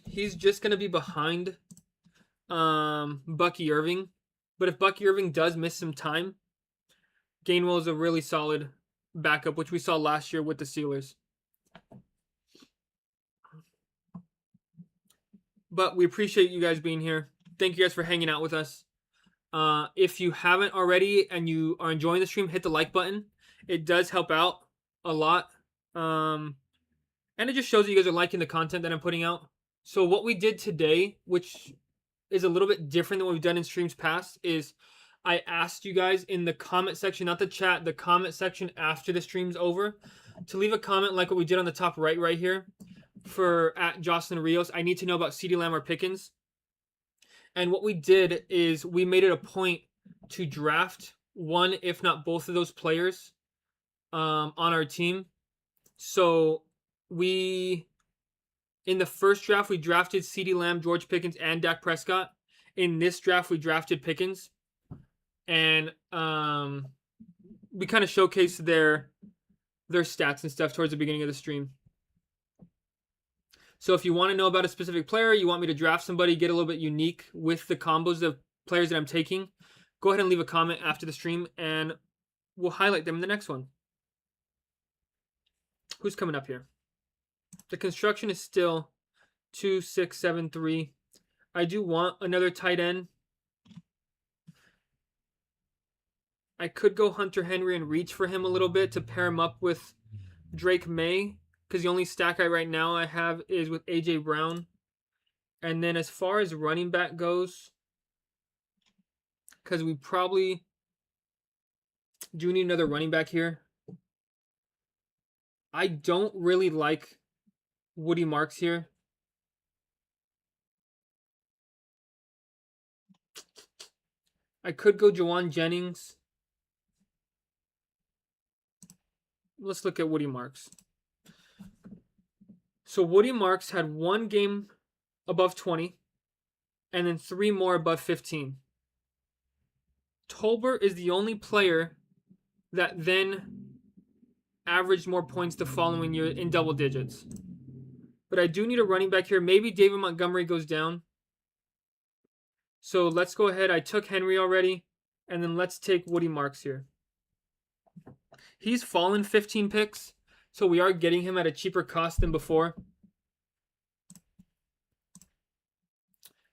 He's just gonna be behind Bucky Irving, but if Bucky Irving does miss some time, Gainwell is a really solid backup, which we saw last year with the Steelers. But we appreciate you guys being here. Thank you guys for hanging out with us. If you haven't already and you are enjoying the stream, hit the like button. It does help out a lot. And it just shows that you guys are liking the content that I'm putting out. So what we did today, which is a little bit different than what we've done in streams past, is I asked you guys in the comment section, not the chat, the comment section after the stream's over, to leave a comment like what we did on the top right here for at Jocelyn Rios. I need to know about Ceedee Lamb or Pickens. And what we did is we made it a point to draft one, if not both of those players on our team. So in the first draft, we drafted Ceedee Lamb, George Pickens, and Dak Prescott. In this draft, we drafted Pickens. And we kind of showcased their stats and stuff towards the beginning of the stream. So if you want to know about a specific player, you want me to draft somebody, get a little bit unique with the combos of players that I'm taking, go ahead and leave a comment after the stream, and we'll highlight them in the next one. Who's coming up here? The construction is still 2, 6, 7, 3. I do want another tight end. I could go Hunter Henry and reach for him a little bit to pair him up with Drake May, because the only stack right now I have is with A.J. Brown. And then as far as running back goes, because we probably do need another running back here, I don't really like Woody Marks here. I could go Jawan Jennings. Let's look at Woody Marks. So Woody Marks had one game above 20 and then 3 more above 15. Tolbert is the only player that then averaged more points the following year in double digits. But I do need a running back here. Maybe David Montgomery goes down. So let's go ahead. I took Henry already. And then let's take Woody Marks here. He's fallen 15 picks. So we are getting him at a cheaper cost than before.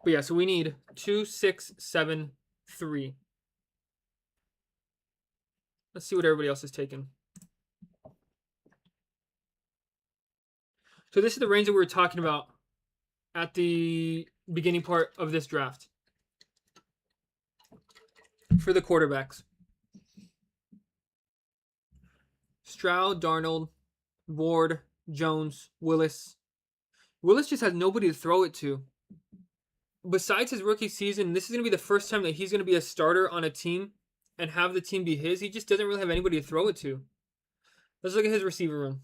But yeah, so we need 2, 6, 7, 3. Let's see what everybody else is taking. So this is the range that we were talking about at the beginning part of this draft for the quarterbacks. Stroud, Darnold, Ward, Jones, Willis. Willis just has nobody to throw it to. Besides his rookie season, this is going to be the first time that he's going to be a starter on a team and have the team be his. He just doesn't really have anybody to throw it to. Let's look at his receiver room.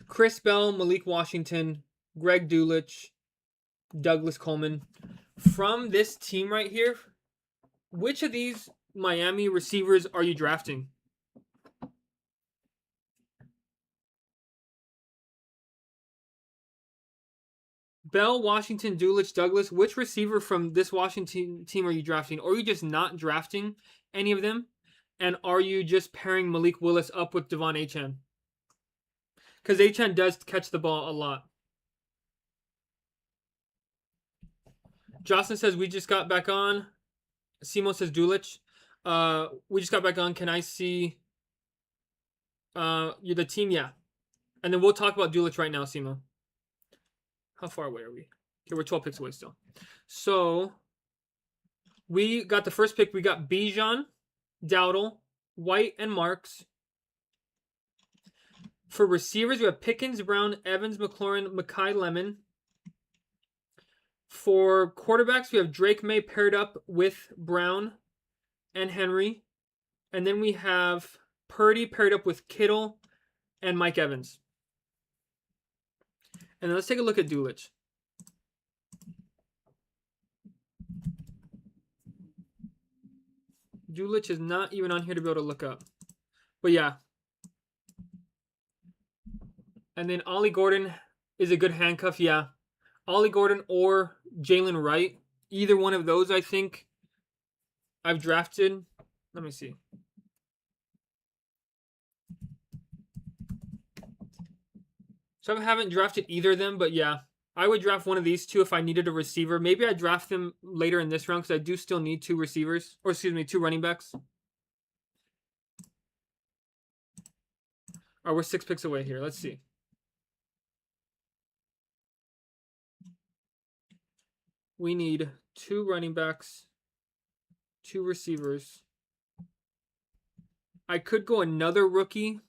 Chris Bell, Malik Washington, Greg Dulcich, Douglas Coleman. From this team right here, which of these Miami receivers are you drafting? Bell, Washington, Dulcich, Douglas. Which receiver from this Washington team are you drafting? Or are you just not drafting any of them? And are you just pairing Malik Willis up with Devon Achane? Because Achane does catch the ball a lot. Jocelyn says, we just got back on. Simo says Dulich. We just got back on. Can I see you're the team? Yeah. And then we'll talk about Dulich right now, Simo. How far away are we? Okay, we're 12 picks away still. So we got the first pick. We got Bijan, Dowdle, White, and Marks. For receivers, we have Pickens, Brown, Evans, McLaurin, Mackay, Lemon. For quarterbacks, we have Drake May paired up with Brown and Henry. And then we have Purdy paired up with Kittle and Mike Evans. And then let's take a look at Dulich. Dulich is not even on here to be able to look up. But yeah. And then Ollie Gordon is a good handcuff, yeah. Ollie Gordon or Jalen Wright. Either one of those, I think, I've drafted. Let me see. So I haven't drafted either of them, but yeah. I would draft one of these two if I needed a receiver. Maybe I draft them later in this round because I do still need two receivers. Or excuse me, two running backs. All right, we're 6 picks away here. Let's see. We need two running backs, two receivers. I could go another rookie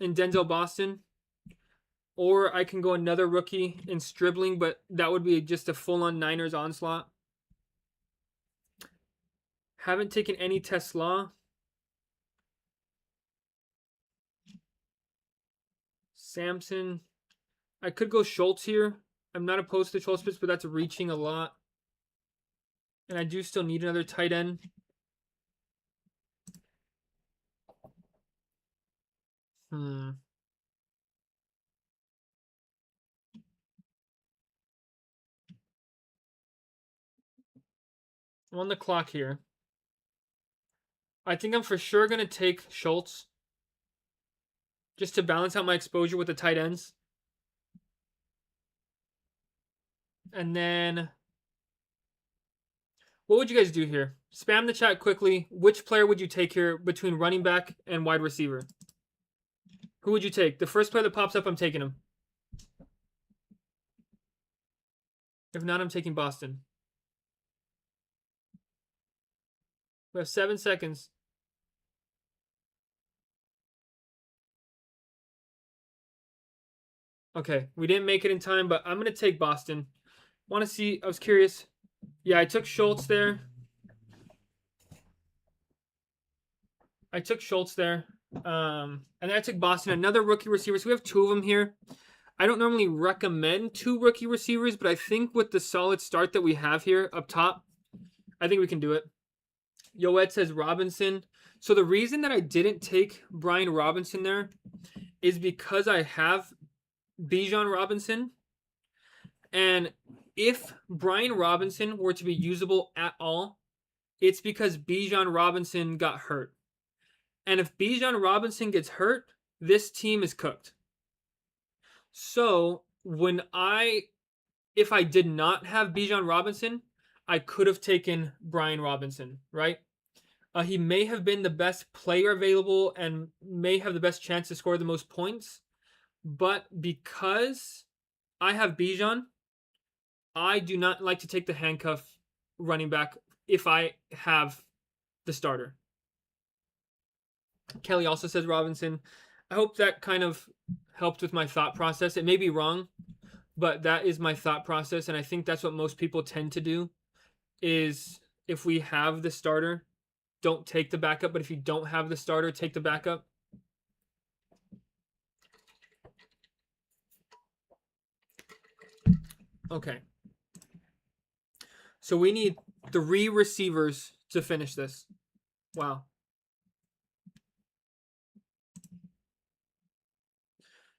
in Denzel Boston. Or I can go another rookie in Stribling, but that would be just a full-on Niners onslaught. Haven't taken any Tesla. Samson. I could go Schultz here. I'm not opposed to Schultz, but that's reaching a lot. And I do still need another tight end. I'm on the clock here. I think I'm for sure going to take Schultz. Just to balance out my exposure with the tight ends. And then, what would you guys do here? Spam the chat quickly. Which player would you take here between running back and wide receiver? Who would you take? The first player that pops up, I'm taking him. If not, I'm taking Boston. We have 7 seconds. Okay, we didn't make it in time, but I'm going to take Boston. Want to see, I was curious. Yeah, I took Schultz there. And then I took Boston, another rookie receiver. So we have 2 of them here. I don't normally recommend 2 rookie receivers, but I think with the solid start that we have here up top, I think we can do it. Yoed says Robinson. So the reason that I didn't take Brian Robinson there is because I have Bijan Robinson. And if Brian Robinson were to be usable at all, it's because Bijan Robinson got hurt. And if Bijan Robinson gets hurt, this team is cooked. So if I did not have Bijan Robinson, I could have taken Brian Robinson, right? He may have been the best player available and may have the best chance to score the most points. But because I have Bijan, I do not like to take the handcuff running back if I have the starter. Kelly also says Robinson. I hope that kind of helped with my thought process. It may be wrong, but that is my thought process, and I think that's what most people tend to do is if we have the starter, don't take the backup, but if you don't have the starter, take the backup. Okay. So we need 3 receivers to finish this. Wow.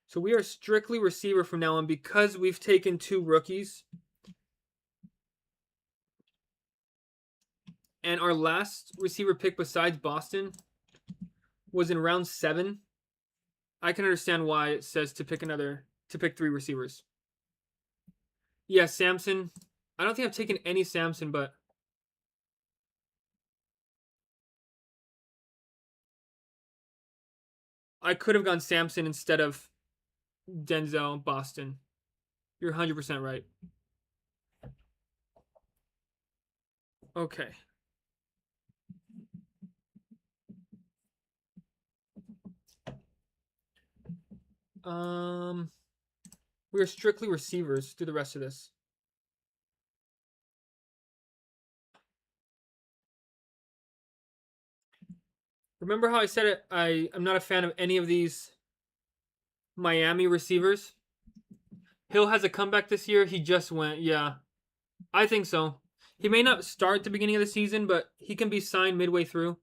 So we are strictly receiver from now on because we've taken 2 rookies. And our last receiver pick besides Boston was in round 7. I can understand why it says to pick 3 receivers. Yeah, Samson. I don't think I've taken any Samson, but I could have gone Samson instead of Denzel Boston. You're 100% right. Okay. We're strictly receivers through the rest of this. Remember how I said it? I'm not a fan of any of these Miami receivers. Hill has a comeback this year. He just went. Yeah, I think so. He may not start at the beginning of the season, but he can be signed midway through.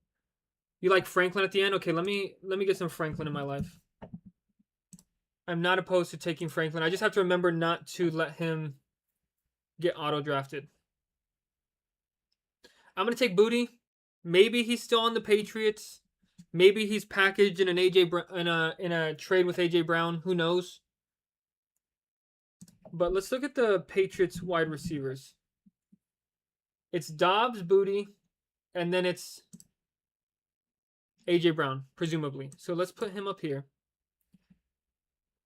You like Franklin at the end? Okay, let me get some Franklin in my life. I'm not opposed to taking Franklin. I just have to remember not to let him get auto drafted. I'm gonna take Booty. Maybe he's still on the Patriots. Maybe he's packaged in an in a trade with AJ Brown. Who knows? But let's look at the Patriots wide receivers. It's Dobbs, Booty, and then it's AJ Brown, presumably. So let's put him up here.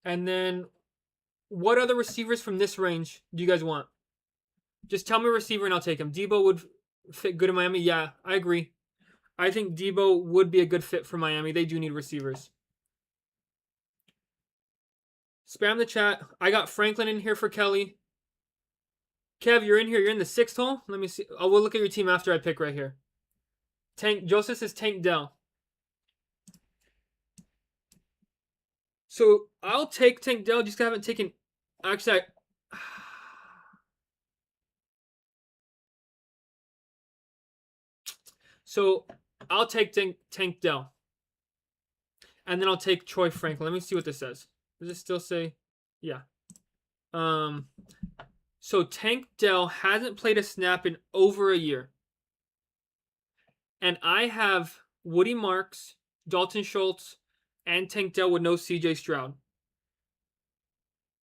And then what other receivers from this range do you guys want? Just tell me a receiver and I'll take him. Debo would fit good in Miami. Yeah, I agree. I think Debo would be a good fit for Miami. They do need receivers. Spam the chat. I got Franklin in here for Kelly. Kev, you're in here. You're in the 6th hole. Let me see. Oh, we'll look at your team after I pick right here. Joseph says Tank Dell. So I'll take Tank Dell. Just haven't taken. Actually, so I'll take Tank Dell. And then I'll take Troy Franklin. Let me see what this says. Does it still say? Yeah. So Tank Dell hasn't played a snap in over a year. And I have Woody Marks, Dalton Schultz, and Tank Dell with no CJ Stroud.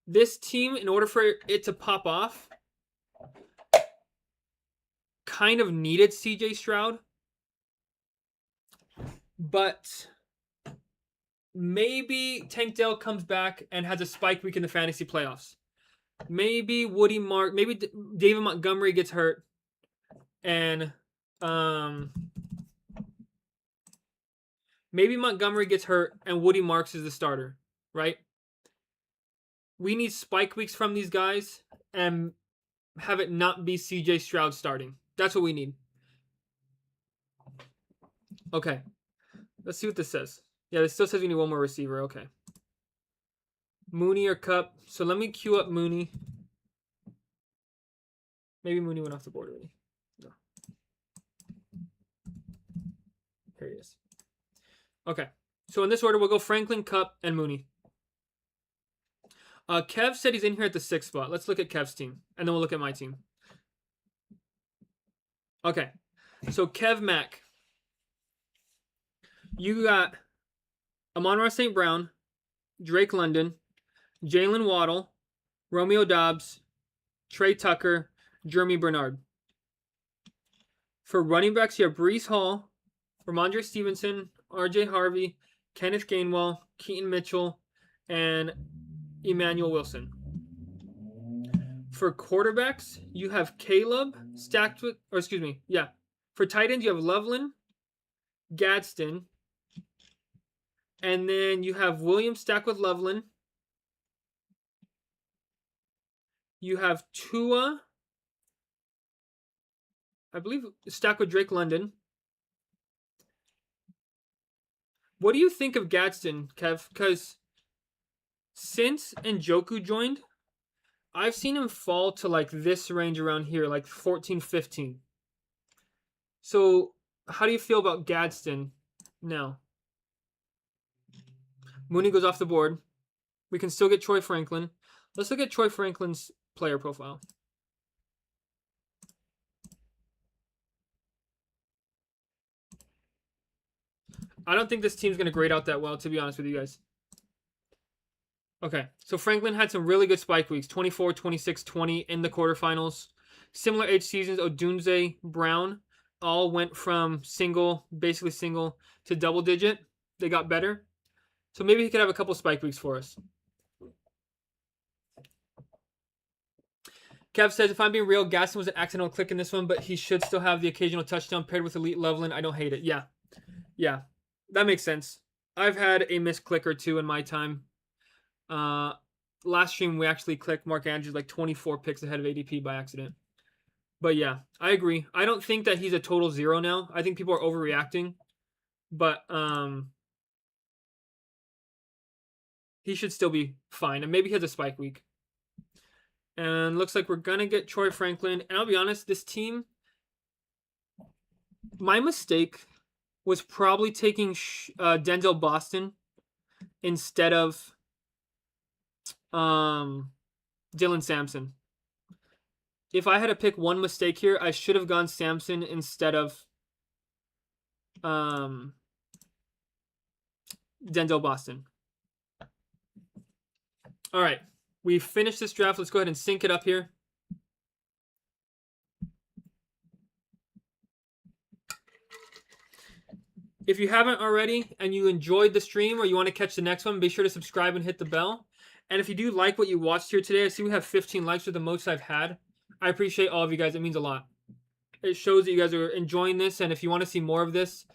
This team, in order for it to pop off, kind of needed CJ Stroud. But maybe Tank Dell comes back and has a spike week in the fantasy playoffs. Maybe maybe David Montgomery gets hurt. And maybe Montgomery gets hurt and Woody Marks is the starter, right? We need spike weeks from these guys and have it not be CJ Stroud starting. That's what we need. Okay. Let's see what this says. Yeah, this still says we need one more receiver. Okay. Mooney or Cup. So let me queue up Mooney. Maybe Mooney went off the board already. No. Here he is. Okay. So in this order, we'll go Franklin, Cup, and Mooney. Kev said he's in here at the 6th spot. Let's look at Kev's team, and then we'll look at my team. Okay. So Kev Mack. You got Amon-Ra St. Brown, Drake London, Jalen Waddle, Romeo Doubs, Trey Tucker, Jeremy Bernard. For running backs, you have Breece Hall, Ramondre Stevenson, RJ Harvey, Kenneth Gainwell, Keaton Mitchell, and Emmanuel Wilson. For quarterbacks, you have Caleb stacked with, For tight ends, you have Loveland, Gadsden, and then you have Williams stacked with Loveland. You have Tua, I believe, stacked with Drake London. What do you think of Gadsden, Kev? Because since Njoku joined, I've seen him fall to like this range around here, like 14, 15. So how do you feel about Gadsden now? Mooney goes off the board. We can still get Troy Franklin. Let's look at Troy Franklin's player profile. I don't think this team's going to grade out that well, to be honest with you guys. Okay, so Franklin had some really good spike weeks, 24, 26, 20 in the quarterfinals. Similar age seasons, Odunze, Brown, all went from basically single to double digit. They got better. So maybe he could have a couple spike weeks for us. Kev says, if I'm being real, Gaston was an accidental click in this one, but he should still have the occasional touchdown paired with elite leveling. I don't hate it. Yeah. Yeah. That makes sense. I've had a misclick or two in my time. Last stream, we actually clicked Mark Andrews like 24 picks ahead of ADP by accident. But yeah, I agree. I don't think that he's a total zero now. I think people are overreacting. But he should still be fine. And maybe he has a spike week. And looks like we're going to get Troy Franklin. And I'll be honest, this team, my mistake was probably taking Denzel Boston instead of Dylan Sampson. If I had to pick one mistake here, I should have gone Sampson instead of Denzel Boston. All right. We finished this draft. Let's go ahead and sync it up here. If you haven't already and you enjoyed the stream or you want to catch the next one, be sure to subscribe and hit the bell. And if you do like what you watched here today, I see we have 15 likes, with the most I've had. I appreciate all of you guys. It means a lot. It shows that you guys are enjoying this, and if you want to see more of this,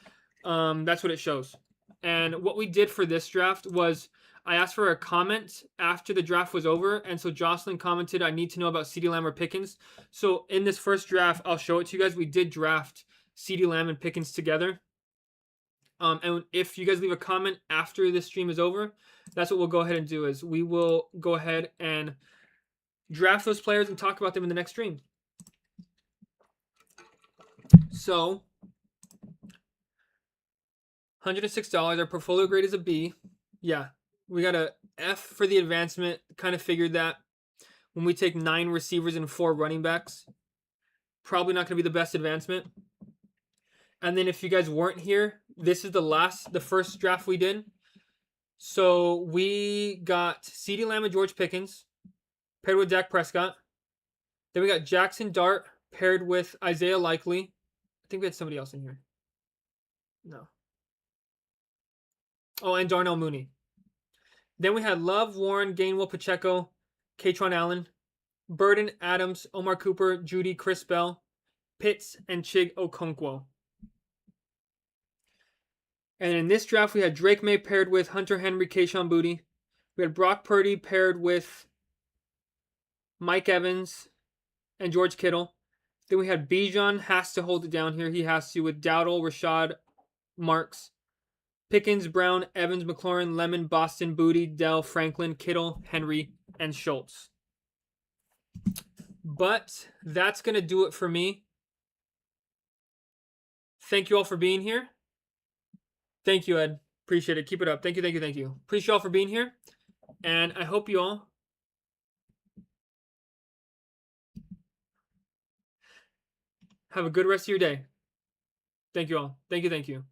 that's what it shows. And what we did for this draft was I asked for a comment after the draft was over, and so Jocelyn commented, I need to know about Ceedee Lamb or Pickens. So in this first draft, I'll show it to you guys. We did draft Ceedee Lamb and Pickens together. And if you guys leave a comment after this stream is over, that's what we'll go ahead and do, is we will go ahead and draft those players and talk about them in the next stream. So, $106. Our portfolio grade is a B. Yeah, we got a F for the advancement. Kind of figured that when we take 9 receivers and 4 running backs, probably not going to be the best advancement. And then if you guys weren't here, this is the first draft we did. So we got Ceedee Lamb and George Pickens paired with Dak Prescott. Then we got Jackson Dart paired with Isaiah Likely. I think we had somebody else in here. No. Oh, and Darnell Mooney. Then we had Love, Warren, Gainwell, Pacheco, Katron Allen, Burden, Adams, Omar Cooper, Judy, Chris Bell, Pitts, and Chig Okonkwo. And in this draft, we had Drake May paired with Hunter Henry, Kayshon Boutte. We had Brock Purdy paired with Mike Evans and George Kittle. Then we had Bijan, has to hold it down here. He has to, with Dowdle, Rashad, Marks, Pickens, Brown, Evans, McLaurin, Lemon, Boston, Boutte, Dell, Franklin, Kittle, Henry, and Schultz. But that's going to do it for me. Thank you all for being here. Thank you, Ed. Appreciate it. Keep it up. Thank you, thank you, thank you. Appreciate you all for being here. And I hope you all have a good rest of your day. Thank you all. Thank you, thank you.